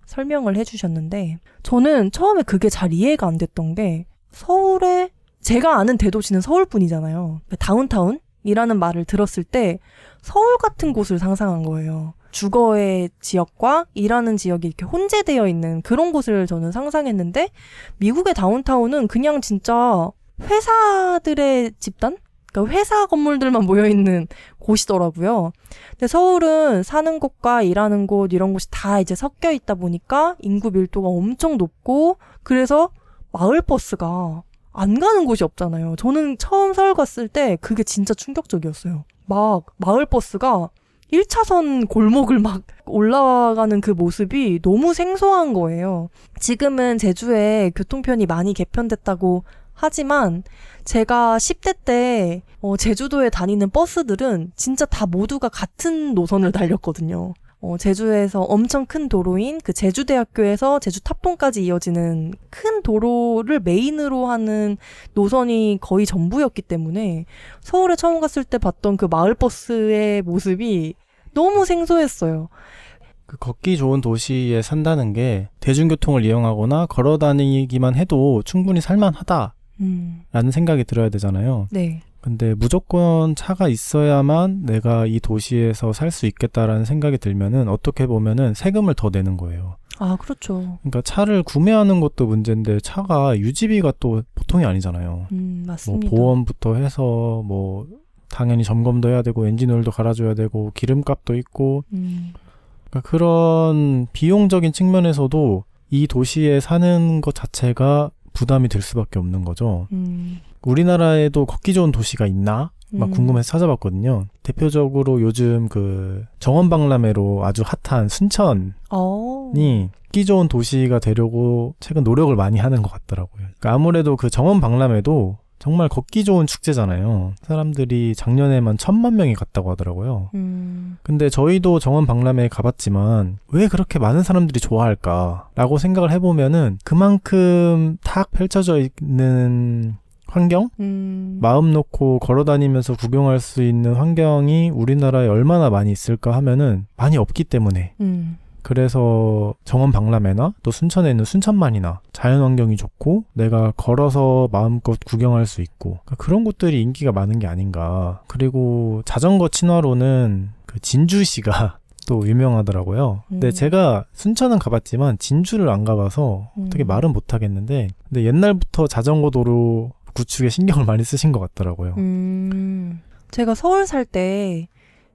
설명을 해주셨는데 저는 처음에 그게 잘 이해가 안 됐던 게 서울에 제가 아는 대도시는 서울뿐이잖아요. 다운타운이라는 말을 들었을 때 서울 같은 곳을 상상한 거예요. 주거의 지역과 일하는 지역이 이렇게 혼재되어 있는 그런 곳을 저는 상상했는데 미국의 다운타운은 그냥 진짜 회사들의 집단? 그러니까 회사 건물들만 모여있는 곳이더라고요. 근데 서울은 사는 곳과 일하는 곳 이런 곳이 다 이제 섞여 있다 보니까 인구 밀도가 엄청 높고 그래서 마을버스가 안 가는 곳이 없잖아요. 저는 처음 서울 갔을 때 그게 진짜 충격적이었어요. 막 마을버스가 1차선 골목을 막 올라가는 그 모습이 너무 생소한 거예요. 지금은 제주에 교통편이 많이 개편됐다고 하지만 제가 10대 때 제주도에 다니는 버스들은 진짜 다 모두가 같은 노선을 달렸거든요. 제주에서 엄청 큰 도로인 그 제주대학교에서 제주 탑동까지 이어지는 큰 도로를 메인으로 하는 노선이 거의 전부였기 때문에 서울에 처음 갔을 때 봤던 그 마을버스의 모습이 너무 생소했어요. 그 걷기 좋은 도시에 산다는 게 대중교통을 이용하거나 걸어 다니기만 해도 충분히 살만하다 라는 생각이 들어야 되잖아요. 네. 근데 무조건 차가 있어야만 내가 이 도시에서 살 수 있겠다라는 생각이 들면은 어떻게 보면은 세금을 더 내는 거예요. 아, 그렇죠. 그러니까 차를 구매하는 것도 문제인데 차가 유지비가 또 보통이 아니잖아요. 맞습니다. 뭐 보험부터 해서 뭐 당연히 점검도 해야 되고 엔진오일도 갈아줘야 되고 기름값도 있고 그러니까 그런 비용적인 측면에서도 이 도시에 사는 것 자체가 부담이 될 수밖에 없는 거죠. 우리나라에도 걷기 좋은 도시가 있나? 막 궁금해서 찾아봤거든요. 대표적으로 요즘 그 정원박람회로 아주 핫한 순천이 걷기 좋은 도시가 되려고 최근 노력을 많이 하는 것 같더라고요. 그러니까 아무래도 그 정원박람회도 정말 걷기 좋은 축제잖아요. 사람들이 작년에만 1,000만 명이 갔다고 하더라고요. 근데 저희도 정원 박람회에 가봤지만 왜 그렇게 많은 사람들이 좋아할까라고 생각을 해보면은 그만큼 탁 펼쳐져 있는 환경? 마음 놓고 걸어다니면서 구경할 수 있는 환경이 우리나라에 얼마나 많이 있을까 하면은 많이 없기 때문에 그래서 정원 박람회나 또 순천에 있는 순천만이나 자연환경이 좋고 내가 걸어서 마음껏 구경할 수 있고 그러니까 그런 곳들이 인기가 많은 게 아닌가. 그리고 자전거 친화로는 그 진주시가 또 유명하더라고요. 근데 제가 순천은 가봤지만 진주를 안 가봐서 어떻게 말은 못하겠는데 근데 옛날부터 자전거 도로 구축에 신경을 많이 쓰신 것 같더라고요. 제가 서울 살 때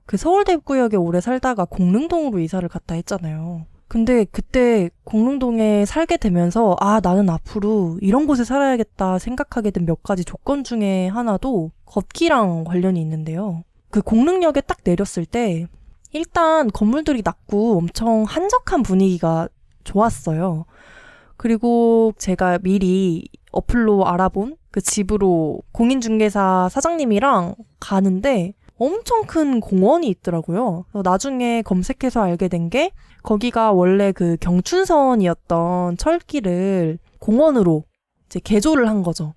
그 서울대 입구역에 오래 살다가 공릉동으로 이사를 갔다 했잖아요. 근데 그때 공릉동에 살게 되면서 아, 나는 앞으로 이런 곳에 살아야겠다 생각하게 된 몇 가지 조건 중에 하나도 걷기랑 관련이 있는데요. 그 공릉역에 딱 내렸을 때 일단 건물들이 낮고 엄청 한적한 분위기가 좋았어요. 그리고 제가 미리 어플로 알아본 그 집으로 공인중개사 사장님이랑 가는데 엄청 큰 공원이 있더라고요. 나중에 검색해서 알게 된 게 거기가 원래 그 경춘선이었던 철길을 공원으로 이제 개조를 한 거죠.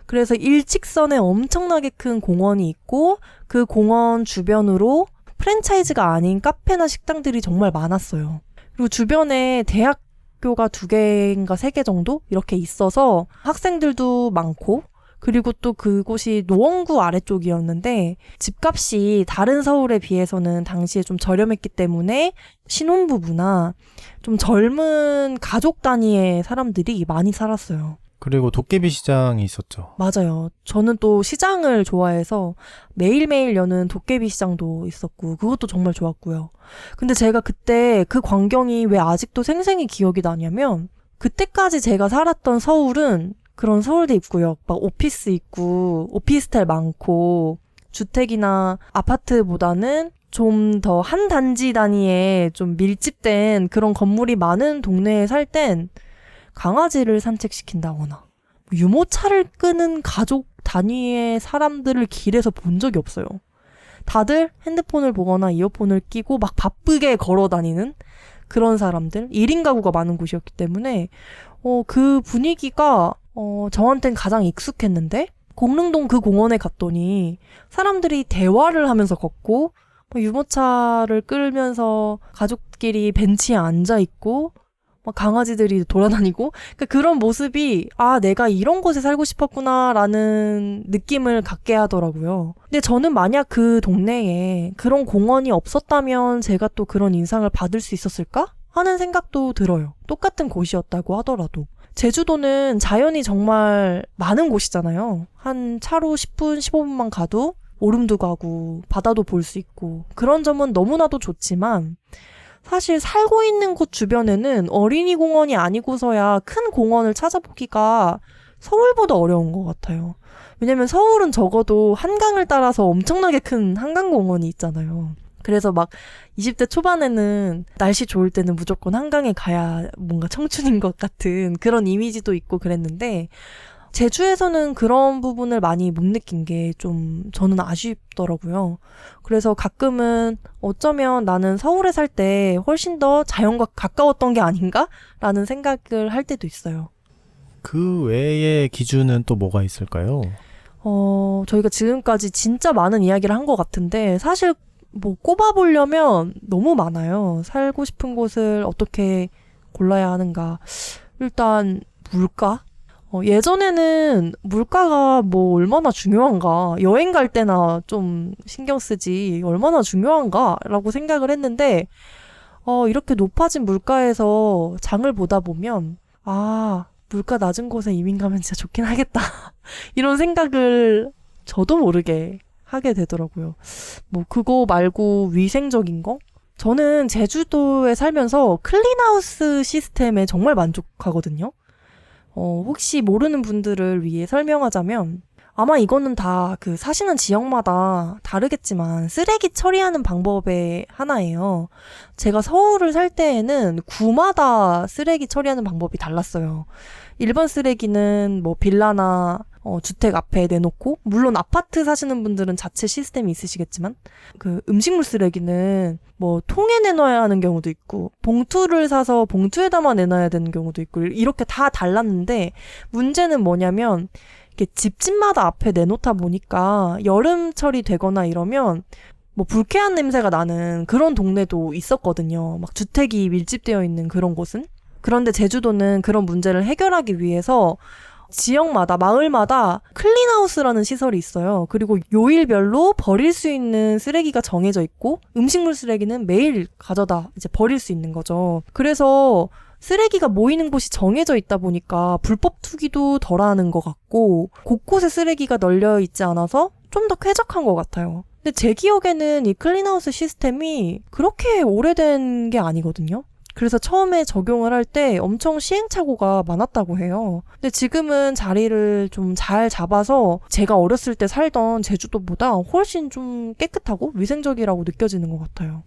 그래서 일직선에 엄청나게 큰 공원이 있고 그 공원 주변으로 프랜차이즈가 아닌 카페나 식당들이 정말 많았어요. 그리고 주변에 대학교가 2개인가 3개 정도 이렇게 있어서 학생들도 많고 그리고 또 그곳이 노원구 아래쪽이었는데 집값이 다른 서울에 비해서는 당시에 좀 저렴했기 때문에 신혼부부나 좀 젊은 가족 단위의 사람들이 많이 살았어요. 그리고 도깨비 시장이 있었죠. 맞아요. 저는 또 시장을 좋아해서 매일매일 여는 도깨비 시장도 있었고 그것도 정말 좋았고요. 근데 제가 그때 그 광경이 왜 아직도 생생히 기억이 나냐면 그때까지 제가 살았던 서울은 그런 서울대 입구역, 막 오피스 있고 오피스텔 많고 주택이나 아파트보다는 좀 더 한 단지 단위의 좀 밀집된 그런 건물이 많은 동네에 살 땐 강아지를 산책시킨다거나 유모차를 끄는 가족 단위의 사람들을 길에서 본 적이 없어요. 다들 핸드폰을 보거나 이어폰을 끼고 막 바쁘게 걸어 다니는 그런 사람들, 1인 가구가 많은 곳이었기 때문에 그 분위기가 저한텐 가장 익숙했는데 공릉동 그 공원에 갔더니 사람들이 대화를 하면서 걷고 유모차를 끌면서 가족끼리 벤치에 앉아있고 막 강아지들이 돌아다니고 그러니까 그런 모습이 아 내가 이런 곳에 살고 싶었구나 라는 느낌을 갖게 하더라고요. 근데 저는 만약 그 동네에 그런 공원이 없었다면 제가 또 그런 인상을 받을 수 있었을까? 하는 생각도 들어요. 똑같은 곳이었다고 하더라도. 제주도는 자연이 정말 많은 곳이잖아요. 한 차로 10분, 15분만 가도 오름도 가고 바다도 볼 수 있고 그런 점은 너무나도 좋지만 사실 살고 있는 곳 주변에는 어린이 공원이 아니고서야 큰 공원을 찾아보기가 서울보다 어려운 것 같아요. 왜냐면 서울은 적어도 한강을 따라서 엄청나게 큰 한강공원이 있잖아요. 그래서 막 20대 초반에는 날씨 좋을 때는 무조건 한강에 가야 뭔가 청춘인 것 같은 그런 이미지도 있고 그랬는데 제주에서는 그런 부분을 많이 못 느낀 게 좀 저는 아쉽더라고요. 그래서 가끔은 어쩌면 나는 서울에 살 때 훨씬 더 자연과 가까웠던 게 아닌가라는 생각을 할 때도 있어요. 그 외의 기준은 또 뭐가 있을까요? 저희가 지금까지 진짜 많은 이야기를 한 것 같은데 사실 뭐 꼽아보려면 너무 많아요. 살고 싶은 곳을 어떻게 골라야 하는가. 일단 물가? 예전에는 물가가 뭐 얼마나 중요한가, 여행 갈 때나 좀 신경 쓰지 얼마나 중요한가 라고 생각을 했는데 이렇게 높아진 물가에서 장을 보다 보면 아 물가 낮은 곳에 이민 가면 진짜 좋긴 하겠다 이런 생각을 저도 모르게 하게 되더라고요. 뭐 그거 말고 위생적인 거? 저는 제주도에 살면서 클린하우스 시스템에 정말 만족하거든요. 혹시 모르는 분들을 위해 설명하자면 아마 이거는 다 그 사시는 지역마다 다르겠지만 쓰레기 처리하는 방법의 하나예요. 제가 서울을 살 때에는 구마다 쓰레기 처리하는 방법이 달랐어요. 일반 쓰레기는 뭐 빌라나 주택 앞에 내놓고, 물론 아파트 사시는 분들은 자체 시스템이 있으시겠지만, 그 음식물 쓰레기는 뭐 통에 내놔야 하는 경우도 있고, 봉투를 사서 봉투에 담아 내놔야 되는 경우도 있고, 이렇게 다 달랐는데, 문제는 뭐냐면, 이게 집집마다 앞에 내놓다 보니까 여름철이 되거나 이러면 뭐 불쾌한 냄새가 나는 그런 동네도 있었거든요. 막 주택이 밀집되어 있는 그런 곳은. 그런데 제주도는 그런 문제를 해결하기 위해서 지역마다, 마을마다 클린하우스라는 시설이 있어요. 그리고 요일별로 버릴 수 있는 쓰레기가 정해져 있고, 음식물 쓰레기는 매일 가져다 이제 버릴 수 있는 거죠. 그래서 쓰레기가 모이는 곳이 정해져 있다 보니까 불법 투기도 덜하는 것 같고, 곳곳에 쓰레기가 널려 있지 않아서 좀 더 쾌적한 것 같아요. 근데 제 기억에는 이 클린하우스 시스템이 그렇게 오래된 게 아니거든요. 그래서 처음에 적용을 할 때 엄청 시행착오가 많았다고 해요. 근데 지금은 자리를 좀 잘 잡아서 제가 어렸을 때 살던 제주도보다 훨씬 좀 깨끗하고 위생적이라고 느껴지는 것 같아요.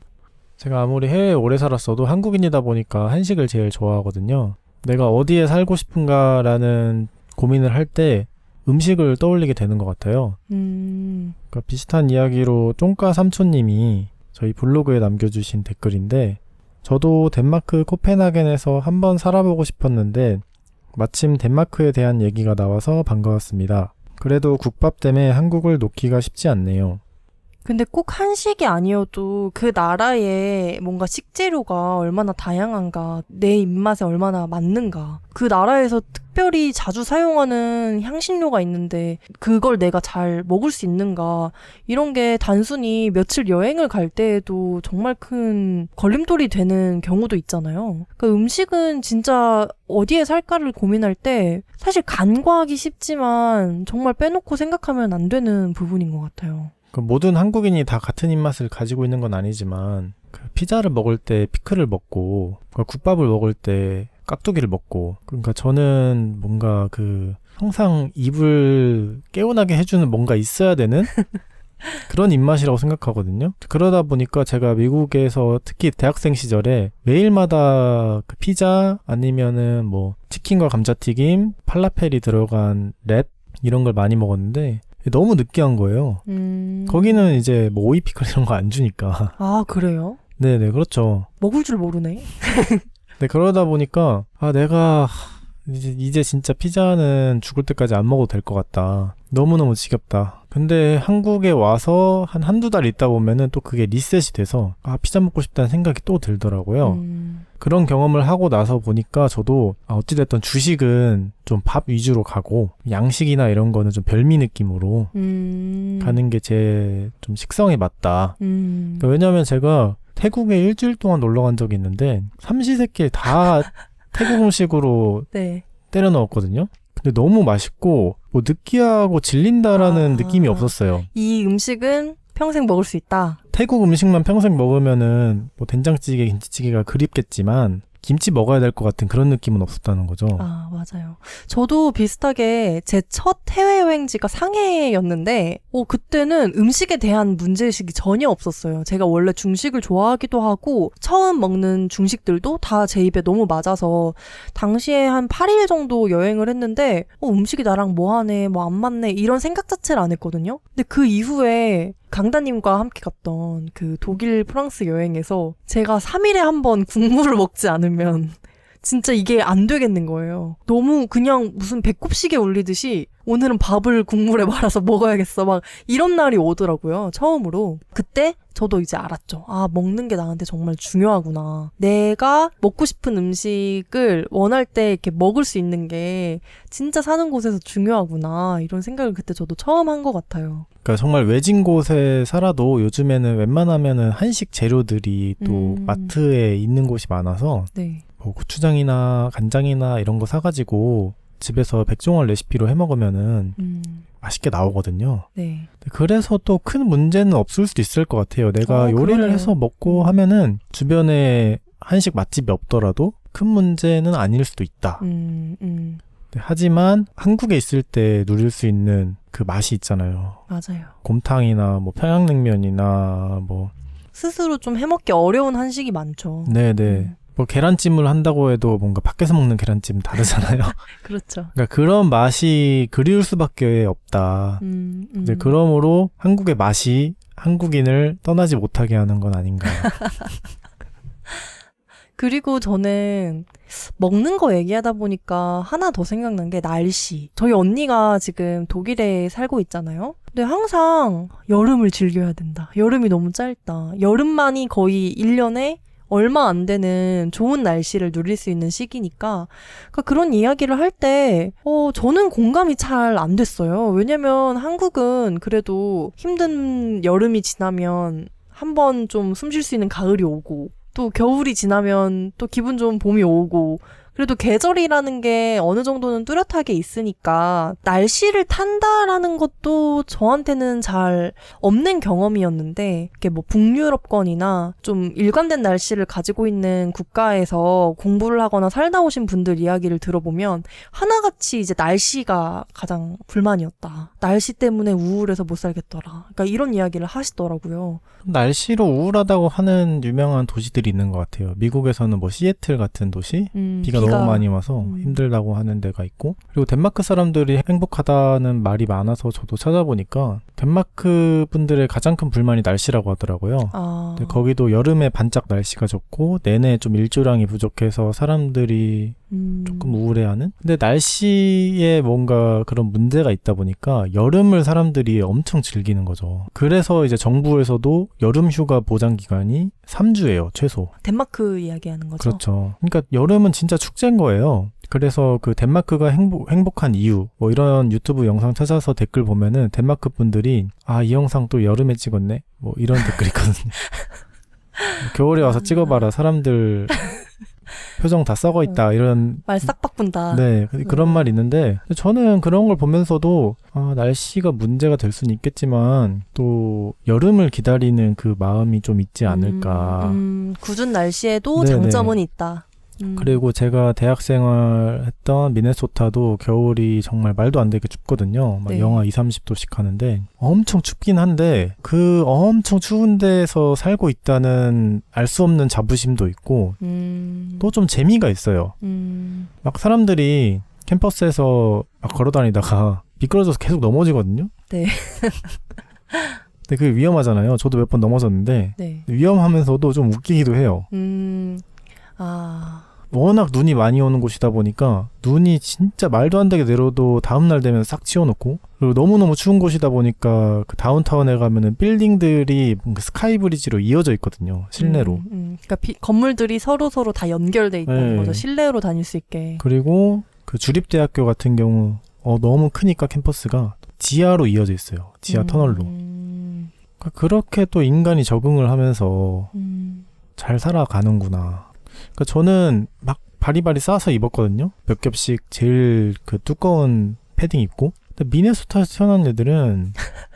제가 아무리 해외에 오래 살았어도 한국인이다 보니까 한식을 제일 좋아하거든요. 내가 어디에 살고 싶은가라는 고민을 할 때 음식을 떠올리게 되는 것 같아요. 그러니까 비슷한 이야기로 쫑까 삼촌님이 저희 블로그에 남겨주신 댓글인데, 저도 덴마크 코펜하겐에서 한번 살아보고 싶었는데 마침 덴마크에 대한 얘기가 나와서 반가웠습니다. 그래도 국밥 때문에 한국을 놓기가 쉽지 않네요. 근데 꼭 한식이 아니어도 그 나라의 뭔가 식재료가 얼마나 다양한가, 내 입맛에 얼마나 맞는가, 그 나라에서 특별히 자주 사용하는 향신료가 있는데 그걸 내가 잘 먹을 수 있는가, 이런 게 단순히 며칠 여행을 갈 때에도 정말 큰 걸림돌이 되는 경우도 있잖아요. 그러니까 음식은 진짜 어디에 살까를 고민할 때 사실 간과하기 쉽지만 정말 빼놓고 생각하면 안 되는 부분인 것 같아요. 모든 한국인이 다 같은 입맛을 가지고 있는 건 아니지만, 피자를 먹을 때 피클을 먹고, 국밥을 먹을 때 깍두기를 먹고, 그러니까 저는 뭔가 항상 입을 개운하게 해주는 뭔가 있어야 되는 그런 입맛이라고 생각하거든요. 그러다 보니까 제가 미국에서 특히 대학생 시절에 매일마다 피자 아니면은 뭐 치킨과 감자튀김, 팔라펠이 들어간 랩 이런 걸 많이 먹었는데 너무 느끼한 거예요. 거기는 이제 뭐 오이 피클 이런 거 안 주니까. 아, 그래요? 네네, 그렇죠. 먹을 줄 모르네. 네, 그러다 보니까 내가 이제 진짜 피자는 죽을 때까지 안 먹어도 될 것 같다. 너무너무 지겹다. 근데 한국에 와서 한두 달 있다 보면은 또 그게 리셋이 돼서 피자 먹고 싶다는 생각이 또 들더라고요. 그런 경험을 하고 나서 보니까 저도 어찌됐든 주식은 좀 밥 위주로 가고 양식이나 이런 거는 좀 별미 느낌으로 가는 게 제 좀 식성에 맞다. 그러니까 왜냐하면 제가 태국에 일주일 동안 놀러 간 적이 있는데 삼시세끼 다 태국 음식으로 네. 때려 넣었거든요. 근데 너무 맛있고 뭐 느끼하고 질린다라는 느낌이 없었어요. 이 음식은 평생 먹을 수 있다. 태국 음식만 평생 먹으면은 뭐 된장찌개, 김치찌개가 그립겠지만 김치 먹어야 될 것 같은 그런 느낌은 없었다는 거죠. 아, 맞아요. 저도 비슷하게 제 첫 해외여행지가 상해였는데 그때는 음식에 대한 문제의식이 전혀 없었어요. 제가 원래 중식을 좋아하기도 하고 처음 먹는 중식들도 다 제 입에 너무 맞아서 당시에 한 8일 정도 여행을 했는데 음식이 나랑 뭐하네, 뭐 안 맞네 이런 생각 자체를 안 했거든요. 근데 그 이후에 강다님과 함께 갔던 그 독일, 프랑스 여행에서 제가 3일에 한 번 국물을 먹지 않으면 진짜 이게 안 되겠는 거예요. 너무 그냥 무슨 배꼽시계 울리듯이 오늘은 밥을 국물에 말아서 먹어야겠어 막 이런 날이 오더라고요. 처음으로. 그때 저도 이제 알았죠. 먹는 게 나한테 정말 중요하구나. 내가 먹고 싶은 음식을 원할 때 이렇게 먹을 수 있는 게 진짜 사는 곳에서 중요하구나. 이런 생각을 그때 저도 처음 한 것 같아요. 그러니까 정말 외진 곳에 살아도 요즘에는 웬만하면은 한식 재료들이 또 마트에 있는 곳이 많아서 네. 뭐 고추장이나 간장이나 이런 거 사가지고 집에서 백종원 레시피로 해먹으면은 맛있게 나오거든요. 네. 그래서 또 큰 문제는 없을 수도 있을 것 같아요. 내가 요리를 그러네요. 해서 먹고 하면은 주변에 한식 맛집이 없더라도 큰 문제는 아닐 수도 있다. 네, 하지만 한국에 있을 때 누릴 수 있는 그 맛이 있잖아요. 맞아요. 곰탕이나 뭐 평양냉면이나 뭐 스스로 좀 해먹기 어려운 한식이 많죠. 네네. 뭐 계란찜을 한다고 해도 뭔가 밖에서 먹는 계란찜 다르잖아요. 그렇죠. 그러니까 그런 맛이 그리울 수밖에 없다. 이제 그러므로 한국의 맛이 한국인을 떠나지 못하게 하는 건 아닌가. 그리고 저는 먹는 거 얘기하다 보니까 하나 더 생각난 게 날씨. 저희 언니가 지금 독일에 살고 있잖아요. 근데 항상 여름을 즐겨야 된다. 여름이 너무 짧다. 여름만이 거의 1년에 얼마 안 되는 좋은 날씨를 누릴 수 있는 시기니까 그러니까 그런 이야기를 할 때 저는 공감이 잘 안 됐어요. 왜냐면 한국은 그래도 힘든 여름이 지나면 한번 좀 숨 쉴 수 있는 가을이 오고 또 겨울이 지나면 또 기분 좋은 봄이 오고 그래도 계절이라는 게 어느 정도는 뚜렷하게 있으니까 날씨를 탄다라는 것도 저한테는 잘 없는 경험이었는데 이게 뭐 북유럽권이나 좀 일관된 날씨를 가지고 있는 국가에서 공부를 하거나 살다 오신 분들 이야기를 들어보면 하나같이 이제 날씨가 가장 불만이었다. 날씨 때문에 우울해서 못 살겠더라. 그러니까 이런 이야기를 하시더라고요. 날씨로 우울하다고 하는 유명한 도시들이 있는 것 같아요. 미국에서는 뭐 시애틀 같은 도시? 비가 너무 많이 와서 힘들다고 하는 데가 있고 그리고 덴마크 사람들이 행복하다는 말이 많아서 저도 찾아보니까 덴마크 분들의 가장 큰 불만이 날씨라고 하더라고요. 근데 거기도 여름에 반짝 날씨가 좋고 내내 좀 일조량이 부족해서 사람들이 조금 우울해하는? 근데 날씨에 뭔가 그런 문제가 있다 보니까 여름을 사람들이 엄청 즐기는 거죠. 그래서 이제 정부에서도 여름 휴가 보장 기간이 3주예요, 최소. 덴마크 이야기하는 거죠? 그렇죠. 그러니까 여름은 진짜 축제인 거예요. 그래서 그 덴마크가 행복한 이유 뭐 이런 유튜브 영상 찾아서 댓글 보면은 덴마크 분들이 이 영상 또 여름에 찍었네? 뭐 이런 댓글이 있거든요. 겨울에 와서 찍어봐라. 사람들 표정 다 썩어 있다. 이런 말 싹 바꾼다. 네, 그런 말이 있는데 저는 그런 걸 보면서도 날씨가 문제가 될 수는 있겠지만 또 여름을 기다리는 그 마음이 좀 있지 않을까. 궂은 날씨에도 네네. 장점은 있다. 그리고 제가 대학생활 했던 미네소타도 겨울이 정말 말도 안 되게 춥거든요. 막 네. 영하 2~30도씩 하는데 엄청 춥긴 한데 그 엄청 추운 데서 살고 있다는 알 수 없는 자부심도 있고 또 좀 재미가 있어요. 막 사람들이 캠퍼스에서 막 걸어다니다가 미끄러져서 계속 넘어지거든요. 네. 근데 그게 위험하잖아요. 저도 몇 번 넘어졌는데 네. 위험하면서도 좀 웃기기도 해요. 워낙 눈이 많이 오는 곳이다 보니까 눈이 진짜 말도 안 되게 내려도 다음날 되면 싹 치워놓고 그리고 너무너무 추운 곳이다 보니까 그 다운타운에 가면은 빌딩들이 스카이 브리지로 이어져 있거든요. 실내로. 그러니까 건물들이 서로 다 연결돼 있다는 네. 거죠. 실내로 다닐 수 있게. 그리고 그 주립대학교 같은 경우 너무 크니까 캠퍼스가 지하로 이어져 있어요. 지하 터널로. 그러니까 그렇게 또 인간이 적응을 하면서 잘 살아가는구나. 그러니까 저는 막 바리바리 싸서 입었거든요. 몇 겹씩 제일 그 두꺼운 패딩 입고. 근데 미네소타에서 태어난 애들은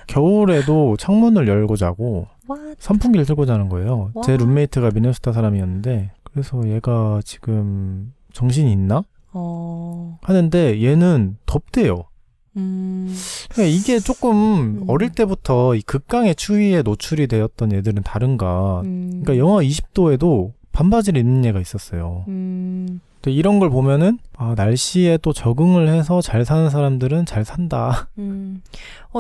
겨울에도 창문을 열고 자고 What? 선풍기를 틀고 자는 거예요. 와. 제 룸메이트가 미네소타 사람이었는데 그래서 얘가 지금 정신이 있나? 하는데 얘는 덥대요. 그러니까 이게 조금 어릴 때부터 이 극강의 추위에 노출이 되었던 애들은 다른가. 그러니까 영하 20도에도 반바지를 입는 애가 있었어요. 근데 이런 걸 보면은 날씨에 또 적응을 해서 잘 사는 사람들은 잘 산다.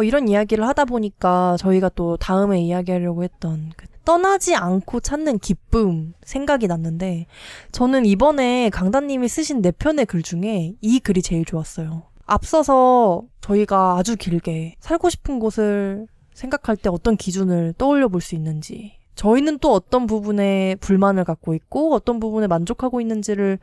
이런 이야기를 하다 보니까 저희가 또 다음에 이야기하려고 했던 그 떠나지 않고 찾는 기쁨 생각이 났는데 저는 이번에 강다님이 쓰신 4편의 글 중에 이 글이 제일 좋았어요. 앞서서 저희가 아주 길게 살고 싶은 곳을 생각할 때 어떤 기준을 떠올려 볼 수 있는지 저희는 또 어떤 부분에 불만을 갖고 있고 어떤 부분에 만족하고 있는지를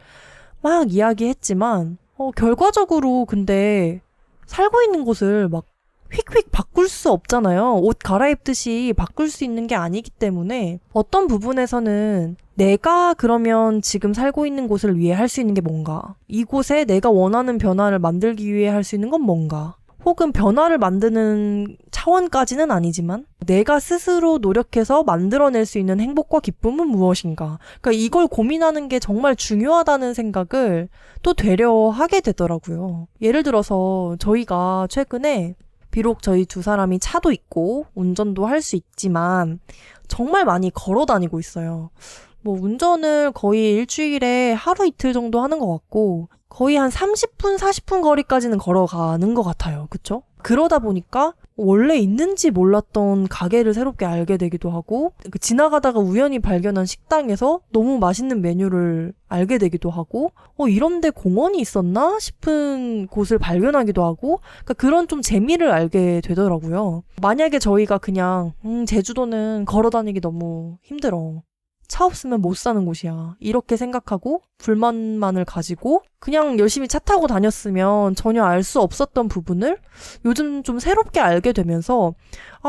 막 이야기했지만 결과적으로 근데 살고 있는 곳을 막 휙휙 바꿀 수 없잖아요. 옷 갈아입듯이 바꿀 수 있는 게 아니기 때문에 어떤 부분에서는 내가 그러면 지금 살고 있는 곳을 위해 할 수 있는 게 뭔가 이곳에 내가 원하는 변화를 만들기 위해 할 수 있는 건 뭔가 혹은 변화를 만드는 차원까지는 아니지만 내가 스스로 노력해서 만들어낼 수 있는 행복과 기쁨은 무엇인가. 그러니까 이걸 고민하는 게 정말 중요하다는 생각을 또 되려 하게 되더라고요. 예를 들어서 저희가 최근에 비록 저희 두 사람이 차도 있고 운전도 할 수 있지만 정말 많이 걸어 다니고 있어요. 뭐 운전을 거의 일주일에 하루 이틀 정도 하는 것 같고 거의 한 30분, 40분 거리까지는 걸어가는 것 같아요. 그쵸? 그러다 보니까 원래 있는지 몰랐던 가게를 새롭게 알게 되기도 하고 지나가다가 우연히 발견한 식당에서 너무 맛있는 메뉴를 알게 되기도 하고 이런 데 공원이 있었나 싶은 곳을 발견하기도 하고 그러니까 그런 좀 재미를 알게 되더라고요. 만약에 저희가 그냥 제주도는 걸어다니기 너무 힘들어. 차 없으면 못 사는 곳이야. 이렇게 생각하고 불만만을 가지고 그냥 열심히 차 타고 다녔으면 전혀 알 수 없었던 부분을 요즘 좀 새롭게 알게 되면서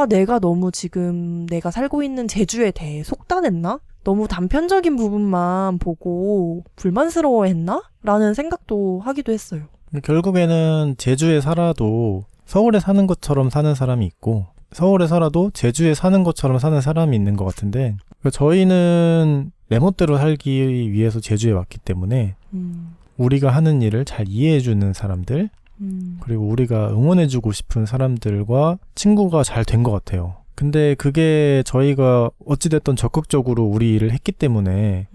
내가 너무 지금 내가 살고 있는 제주에 대해 속단했나? 너무 단편적인 부분만 보고 불만스러워했나? 라는 생각도 하기도 했어요. 결국에는 제주에 살아도 서울에 사는 것처럼 사는 사람이 있고 서울에 살아도 제주에 사는 것처럼 사는 사람이 있는 것 같은데 저희는 내 멋대로 살기 위해서 제주에 왔기 때문에 우리가 하는 일을 잘 이해해주는 사람들 그리고 우리가 응원해주고 싶은 사람들과 친구가 잘 된 것 같아요. 근데 그게 저희가 어찌됐든 적극적으로 우리 일을 했기 때문에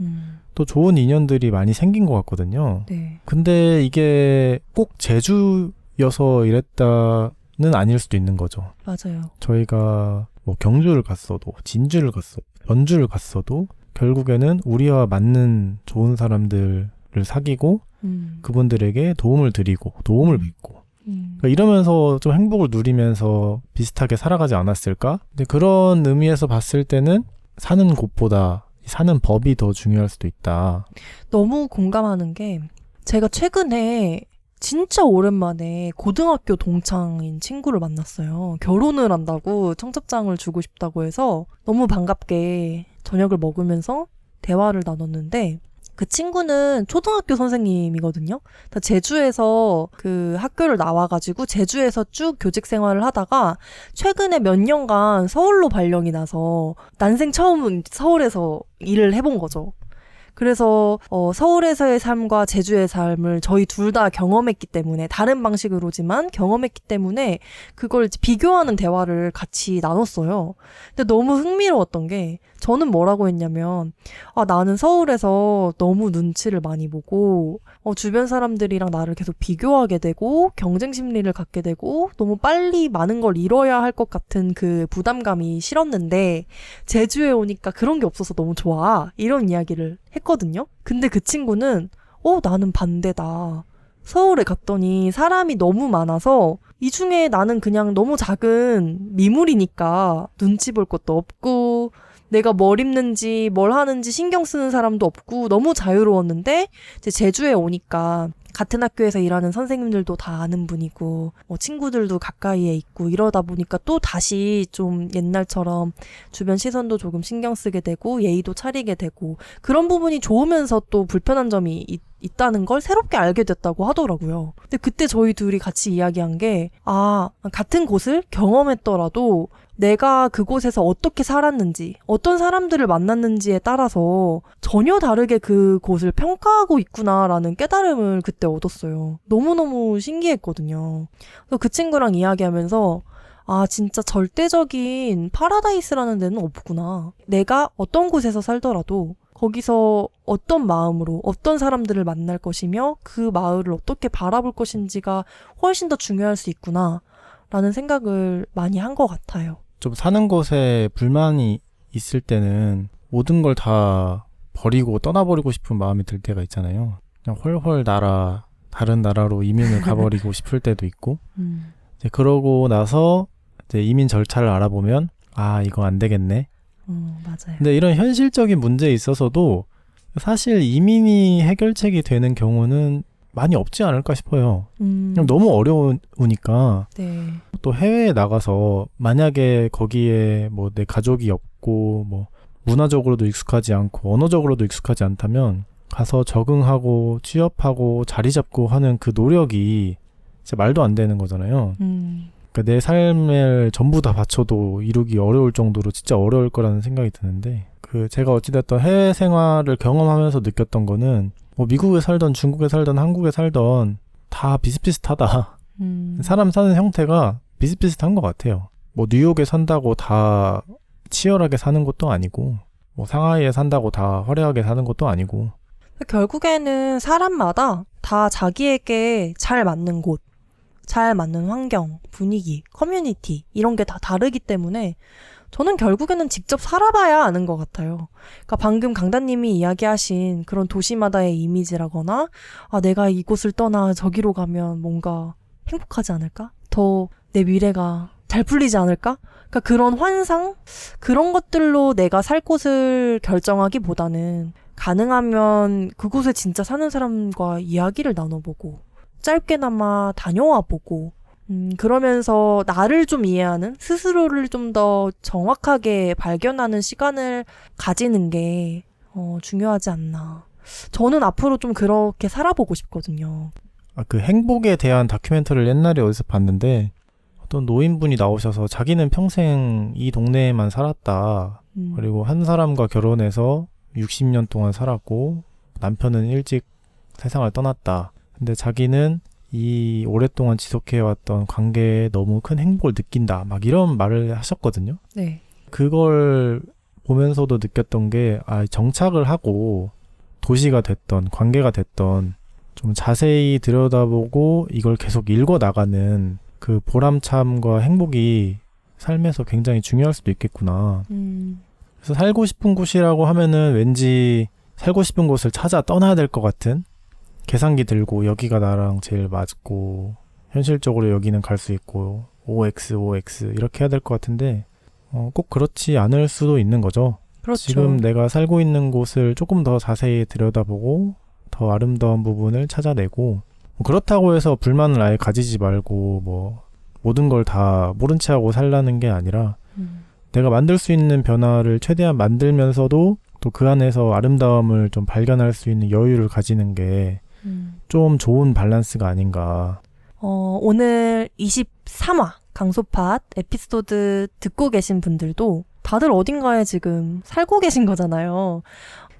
또 좋은 인연들이 많이 생긴 것 같거든요. 네. 근데 이게 꼭 제주여서 이랬다는 아닐 수도 있는 거죠. 맞아요. 저희가 뭐 경주를 갔어도 진주를 갔어도 연주를 갔어도 결국에는 우리와 맞는 좋은 사람들을 사귀고 그분들에게 도움을 드리고 도움을 받고 그러니까 이러면서 좀 행복을 누리면서 비슷하게 살아가지 않았을까? 근데 그런 의미에서 봤을 때는 사는 곳보다 사는 법이 더 중요할 수도 있다. 너무 공감하는 게 제가 최근에 진짜 오랜만에 고등학교 동창인 친구를 만났어요. 결혼을 한다고 청첩장을 주고 싶다고 해서 너무 반갑게 저녁을 먹으면서 대화를 나눴는데 그 친구는 초등학교 선생님이거든요. 제주에서 그 학교를 나와가지고 제주에서 쭉 교직 생활을 하다가 최근에 몇 년간 서울로 발령이 나서 난생 처음 서울에서 일을 해본 거죠. 그래서 서울에서의 삶과 제주의 삶을 저희 둘 다 경험했기 때문에 다른 방식으로지만 경험했기 때문에 그걸 비교하는 대화를 같이 나눴어요. 근데 너무 흥미로웠던 게 저는 뭐라고 했냐면 나는 서울에서 너무 눈치를 많이 보고 주변 사람들이랑 나를 계속 비교하게 되고 경쟁 심리를 갖게 되고 너무 빨리 많은 걸 이뤄야 할 것 같은 그 부담감이 싫었는데 제주에 오니까 그런 게 없어서 너무 좋아. 이런 이야기를 했거든요. 근데 그 친구는 나는 반대다. 서울에 갔더니 사람이 너무 많아서 이 중에 나는 그냥 너무 작은 미물이니까 눈치 볼 것도 없고 내가 뭘 입는지 뭘 하는지 신경 쓰는 사람도 없고 너무 자유로웠는데 이제 제주에 오니까 같은 학교에서 일하는 선생님들도 다 아는 분이고 친구들도 가까이에 있고 이러다 보니까 또 다시 좀 옛날처럼 주변 시선도 조금 신경 쓰게 되고 예의도 차리게 되고 그런 부분이 좋으면서 또 불편한 점이 있다는 걸 새롭게 알게 됐다고 하더라고요. 근데 그때 저희 둘이 같이 이야기한 게 같은 곳을 경험했더라도 내가 그곳에서 어떻게 살았는지, 어떤 사람들을 만났는지에 따라서 전혀 다르게 그 곳을 평가하고 있구나라는 깨달음을 그때 얻었어요. 너무너무 신기했거든요. 그래서 그 친구랑 이야기하면서 진짜 절대적인 파라다이스라는 데는 없구나. 내가 어떤 곳에서 살더라도 거기서 어떤 마음으로 어떤 사람들을 만날 것이며 그 마을을 어떻게 바라볼 것인지가 훨씬 더 중요할 수 있구나 라는 생각을 많이 한 것 같아요. 좀 사는 곳에 불만이 있을 때는 모든 걸 다 버리고 떠나버리고 싶은 마음이 들 때가 있잖아요. 그냥 헐헐 다른 나라로 이민을 가버리고 싶을 때도 있고 이제 그러고 나서 이제 이민 절차를 알아보면 이거 안 되겠네. 맞아요. 근데 이런 현실적인 문제에 있어서도 사실 이민이 해결책이 되는 경우는 많이 없지 않을까 싶어요. 그냥 너무 어려우니까. 네. 또 해외에 나가서 만약에 거기에 뭐 내 가족이 없고 뭐 문화적으로도 익숙하지 않고 언어적으로도 익숙하지 않다면 가서 적응하고 취업하고 자리 잡고 하는 그 노력이 진짜 말도 안 되는 거잖아요. 그러니까 내 삶을 전부 다 바쳐도 이루기 어려울 정도로 진짜 어려울 거라는 생각이 드는데 제가 어찌됐든 해외 생활을 경험하면서 느꼈던 거는 뭐 미국에 살던 중국에 살던 한국에 살던 다 비슷비슷하다. 사람 사는 형태가 비슷비슷한 것 같아요. 뭐 뉴욕에 산다고 다 치열하게 사는 것도 아니고 뭐 상하이에 산다고 다 화려하게 사는 것도 아니고. 결국에는 사람마다 다 자기에게 잘 맞는 곳, 잘 맞는 환경, 분위기, 커뮤니티 이런 게 다 다르기 때문에 저는 결국에는 직접 살아봐야 아는 것 같아요. 그러니까 방금 강다님이 이야기하신 그런 도시마다의 이미지라거나 내가 이곳을 떠나 저기로 가면 뭔가 행복하지 않을까? 더 내 미래가 잘 풀리지 않을까? 그러니까 그런 환상? 그런 것들로 내가 살 곳을 결정하기보다는 가능하면 그곳에 진짜 사는 사람과 이야기를 나눠보고 짧게나마 다녀와 보고 그러면서 나를 좀 이해하는, 스스로를 좀 더 정확하게 발견하는 시간을 가지는 게 중요하지 않나. 저는 앞으로 좀 그렇게 살아보고 싶거든요. 그 행복에 대한 다큐멘터리를 옛날에 어디서 봤는데 어떤 노인분이 나오셔서 자기는 평생 이 동네에만 살았다. 그리고 한 사람과 결혼해서 60년 동안 살았고 남편은 일찍 세상을 떠났다. 근데 자기는 이 오랫동안 지속해왔던 관계에 너무 큰 행복을 느낀다. 막 이런 말을 하셨거든요. 네. 그걸 보면서도 느꼈던 게 정착을 하고 도시가 됐던 관계가 됐던 좀 자세히 들여다보고 이걸 계속 읽어나가는 그 보람참과 행복이 삶에서 굉장히 중요할 수도 있겠구나. 그래서 살고 싶은 곳이라고 하면은 왠지 살고 싶은 곳을 찾아 떠나야 될 것 같은, 계산기 들고 여기가 나랑 제일 맞고 현실적으로 여기는 갈 수 있고 OX 이렇게 해야 될 것 같은데 꼭 그렇지 않을 수도 있는 거죠. 그렇죠. 지금 내가 살고 있는 곳을 조금 더 자세히 들여다보고 더 아름다운 부분을 찾아내고, 그렇다고 해서 불만을 아예 가지지 말고 뭐 모든 걸 다 모른 채 하고 살라는 게 아니라 내가 만들 수 있는 변화를 최대한 만들면서도 또 그 안에서 아름다움을 좀 발견할 수 있는 여유를 가지는 게 좀 좋은 밸런스가 아닌가. 오늘 23화 강소팟 에피소드 듣고 계신 분들도 다들 어딘가에 지금 살고 계신 거잖아요.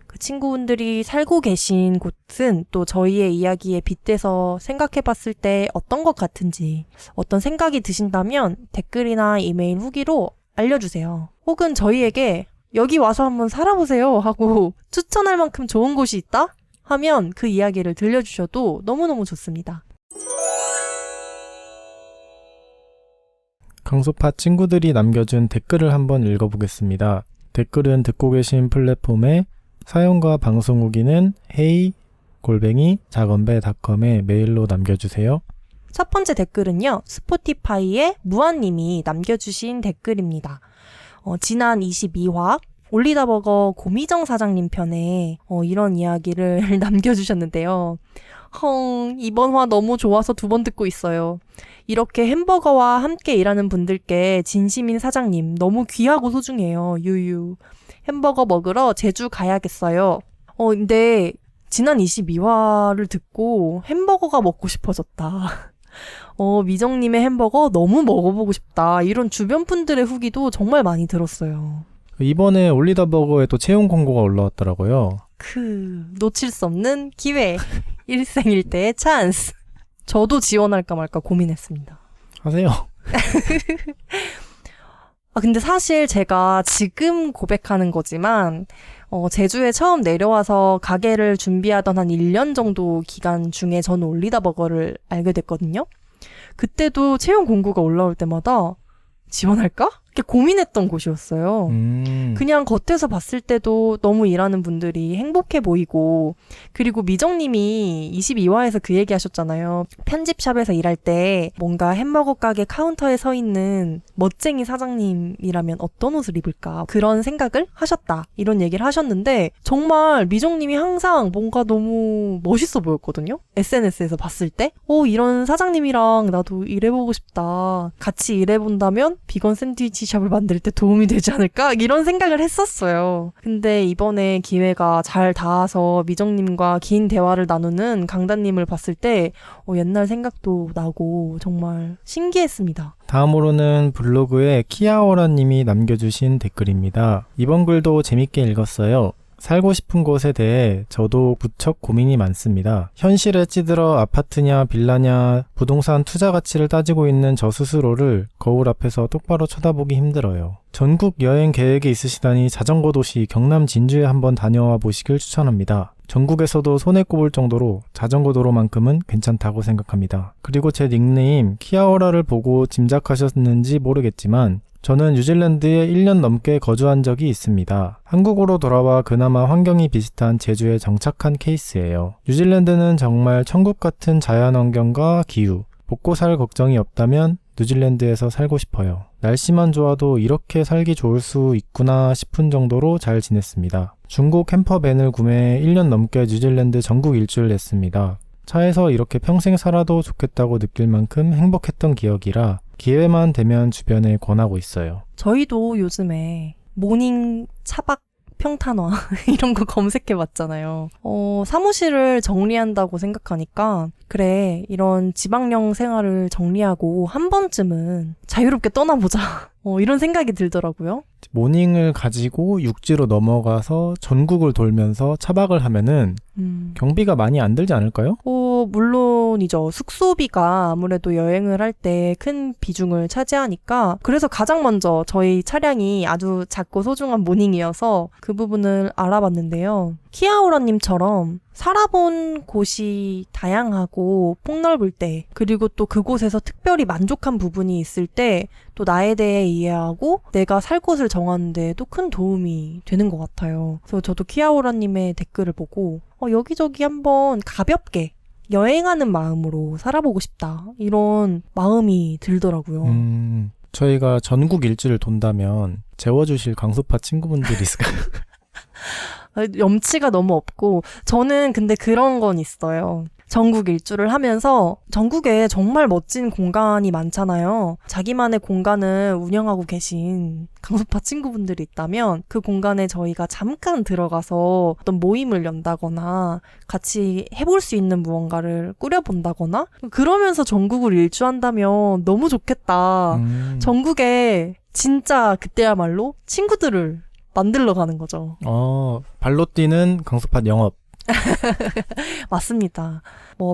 그 친구분들이 살고 계신 곳은 또 저희의 이야기에 빗대서 생각해봤을 때 어떤 것 같은지, 어떤 생각이 드신다면 댓글이나 이메일 후기로 알려주세요. 혹은 저희에게 여기 와서 한번 살아보세요 하고 추천할 만큼 좋은 곳이 있다? 하면 그 이야기를 들려주셔도 너무너무 좋습니다. 강소파 친구들이 남겨준 댓글을 한번 읽어보겠습니다. 댓글은 듣고 계신 플랫폼에 사연과 방송 후기는 hey@작은배.com에 메일로 남겨주세요. 첫 번째 댓글은요, 스포티파이의 무한님이 남겨주신 댓글입니다. 지난 22화 올리다버거 고미정 사장님 편에 이런 이야기를 남겨주셨는데요. 이번 화 너무 좋아서 2번 듣고 있어요. 이렇게 햄버거와 함께 일하는 분들께 진심인 사장님 너무 귀하고 소중해요. 유유. 햄버거 먹으러 제주 가야겠어요. 근데 지난 22화를 듣고 햄버거가 먹고 싶어졌다. 미정님의 햄버거 너무 먹어보고 싶다. 이런 주변 분들의 후기도 정말 많이 들었어요. 이번에 올리다버거에 또 채용 공고가 올라왔더라고요. 놓칠 수 없는 기회. 일생일대의 찬스. 저도 지원할까 말까 고민했습니다. 하세요. 근데 사실 제가 지금 고백하는 거지만 제주에 처음 내려와서 가게를 준비하던 한 1년 정도 기간 중에 저는 올리다버거를 알게 됐거든요. 그때도 채용 공고가 올라올 때마다 지원할까? 이렇게 고민했던 곳이었어요. 그냥 겉에서 봤을 때도 너무 일하는 분들이 행복해 보이고, 그리고 미정님이 22화에서 그 얘기 하셨잖아요. 편집샵에서 일할 때 뭔가 햄버거 가게 카운터에 서 있는 멋쟁이 사장님이라면 어떤 옷을 입을까? 그런 생각을 하셨다. 이런 얘기를 하셨는데 정말 미정님이 항상 뭔가 너무 멋있어 보였거든요. SNS에서 봤을 때 이런 사장님이랑 나도 일해보고 싶다. 같이 일해본다면 비건 샌드위치 샵을 만들 때 도움이 되지 않을까? 이런 생각을 했었어요. 근데 이번에 기회가 잘 닿아서 미정님과 긴 대화를 나누는 강다님을 봤을 때 옛날 생각도 나고 정말 신기했습니다. 다음으로는 블로그에 키아오라님이 남겨주신 댓글입니다. 이번 글도 재밌게 읽었어요. 살고 싶은 곳에 대해 저도 무척 고민이 많습니다. 현실에 찌들어 아파트냐 빌라냐 부동산 투자 가치를 따지고 있는 저 스스로를 거울 앞에서 똑바로 쳐다보기 힘들어요. 전국 여행 계획이 있으시다니 자전거 도시 경남 진주에 한번 다녀와 보시길 추천합니다. 전국에서도 손에 꼽을 정도로 자전거 도로만큼은 괜찮다고 생각합니다. 그리고 제 닉네임 키아오라를 보고 짐작하셨는지 모르겠지만 저는 뉴질랜드에 1년 넘게 거주한 적이 있습니다. 한국으로 돌아와 그나마 환경이 비슷한 제주에 정착한 케이스예요. 뉴질랜드는 정말 천국 같은 자연환경과 기후, 먹고 살 걱정이 없다면 뉴질랜드에서 살고 싶어요. 날씨만 좋아도 이렇게 살기 좋을 수 있구나 싶은 정도로 잘 지냈습니다. 중고 캠퍼밴을 구매해 1년 넘게 뉴질랜드 전국 일주를 냈습니다. 차에서 이렇게 평생 살아도 좋겠다고 느낄 만큼 행복했던 기억이라 기회만 되면 주변에 권하고 있어요. 저희도 요즘에 모닝 차박 평탄화 이런 거 검색해 봤잖아요. 사무실을 정리한다고 생각하니까 그래, 이런 지방령 생활을 정리하고 한 번쯤은 자유롭게 떠나보자. 이런 생각이 들더라고요. 모닝을 가지고 육지로 넘어가서 전국을 돌면서 차박을 하면은 경비가 많이 안 들지 않을까요? 물론이죠. 숙소비가 아무래도 여행을 할 때 큰 비중을 차지하니까 그래서 가장 먼저 저희 차량이 아주 작고 소중한 모닝이어서 그 부분을 알아봤는데요. 키아오라님처럼 살아본 곳이 다양하고 폭넓을 때, 그리고 또 그곳에서 특별히 만족한 부분이 있을 때 또 나에 대해 이해하고 내가 살 곳을 정하는 데에도 큰 도움이 되는 것 같아요. 그래서 저도 키아오라님의 댓글을 보고 여기저기 한번 가볍게 여행하는 마음으로 살아보고 싶다, 이런 마음이 들더라고요. 저희가 전국 일주를 돈다면 재워주실 강소파 친구분들이 있을까요? 염치가 너무 없고, 저는 근데 그런 건 있어요. 전국 일주를 하면서 전국에 정말 멋진 공간이 많잖아요. 자기만의 공간을 운영하고 계신 강소파 친구분들이 있다면 그 공간에 저희가 잠깐 들어가서 어떤 모임을 연다거나 같이 해볼 수 있는 무언가를 꾸려본다거나, 그러면서 전국을 일주한다면 너무 좋겠다. 전국에 진짜 그때야말로 친구들을 만들러 가는 거죠. 발로 뛰는 강소파 영업. 맞습니다.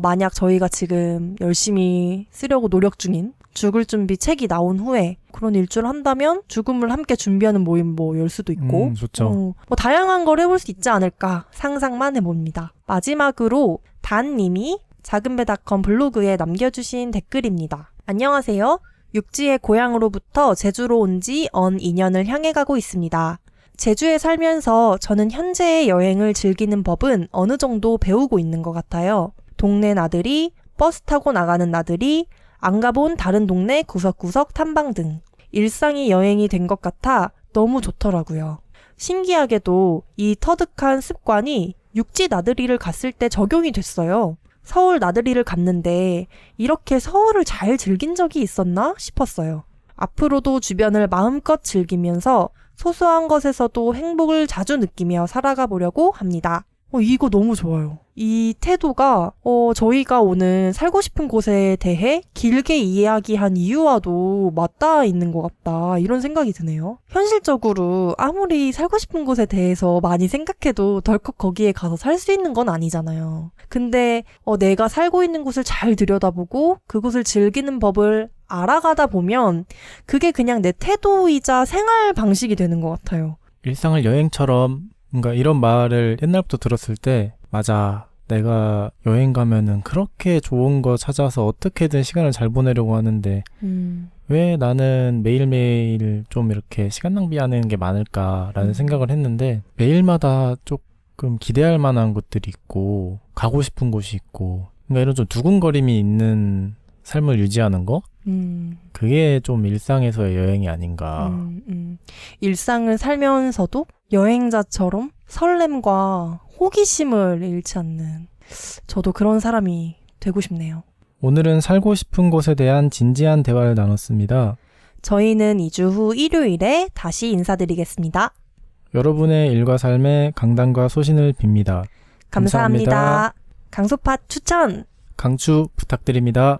만약 저희가 지금 열심히 쓰려고 노력 중인 죽을 준비 책이 나온 후에 그런 일주를 한다면 죽음을 함께 준비하는 모임 열 수도 있고, 좋죠. 다양한 걸 해볼 수 있지 않을까 상상만 해봅니다. 마지막으로 단님이 작은배닷컴 블로그에 남겨주신 댓글입니다. 안녕하세요. 육지의 고향으로부터 제주로 온 지 언 2년을 향해 가고 있습니다. 제주에 살면서 저는 현재의 여행을 즐기는 법은 어느 정도 배우고 있는 것 같아요. 동네 나들이, 버스 타고 나가는 나들이, 안 가본 다른 동네 구석구석 탐방 등 일상이 여행이 된 것 같아 너무 좋더라고요. 신기하게도 이 터득한 습관이 육지 나들이를 갔을 때 적용이 됐어요. 서울 나들이를 갔는데 이렇게 서울을 잘 즐긴 적이 있었나 싶었어요. 앞으로도 주변을 마음껏 즐기면서 소소한 것에서도 행복을 자주 느끼며 살아가 보려고 합니다. 이거 너무 좋아요. 이 태도가 저희가 오늘 살고 싶은 곳에 대해 길게 이야기한 이유와도 맞닿아 있는 것 같다, 이런 생각이 드네요. 현실적으로 아무리 살고 싶은 곳에 대해서 많이 생각해도 덜컥 거기에 가서 살 수 있는 건 아니잖아요. 근데 내가 살고 있는 곳을 잘 들여다보고 그곳을 즐기는 법을 알아가다 보면 그게 그냥 내 태도이자 생활 방식이 되는 것 같아요. 일상을 여행처럼, 뭔가 이런 말을 옛날부터 들었을 때, 맞아, 내가 여행 가면은 그렇게 좋은 거 찾아서 어떻게든 시간을 잘 보내려고 하는데 왜 나는 매일매일 좀 이렇게 시간 낭비하는 게 많을까라는 생각을 했는데, 매일마다 조금 기대할 만한 것들이 있고 가고 싶은 곳이 있고, 그러니까 이런 좀 두근거림이 있는 삶을 유지하는 거? 그게 좀 일상에서의 여행이 아닌가. 일상을 살면서도 여행자처럼 설렘과 호기심을 잃지 않는, 저도 그런 사람이 되고 싶네요. 오늘은 살고 싶은 곳에 대한 진지한 대화를 나눴습니다. 저희는 2주 후 일요일에 다시 인사드리겠습니다. 여러분의 일과 삶에 강단과 소신을 빕니다. 감사합니다. 강소파 추천! 강추 부탁드립니다.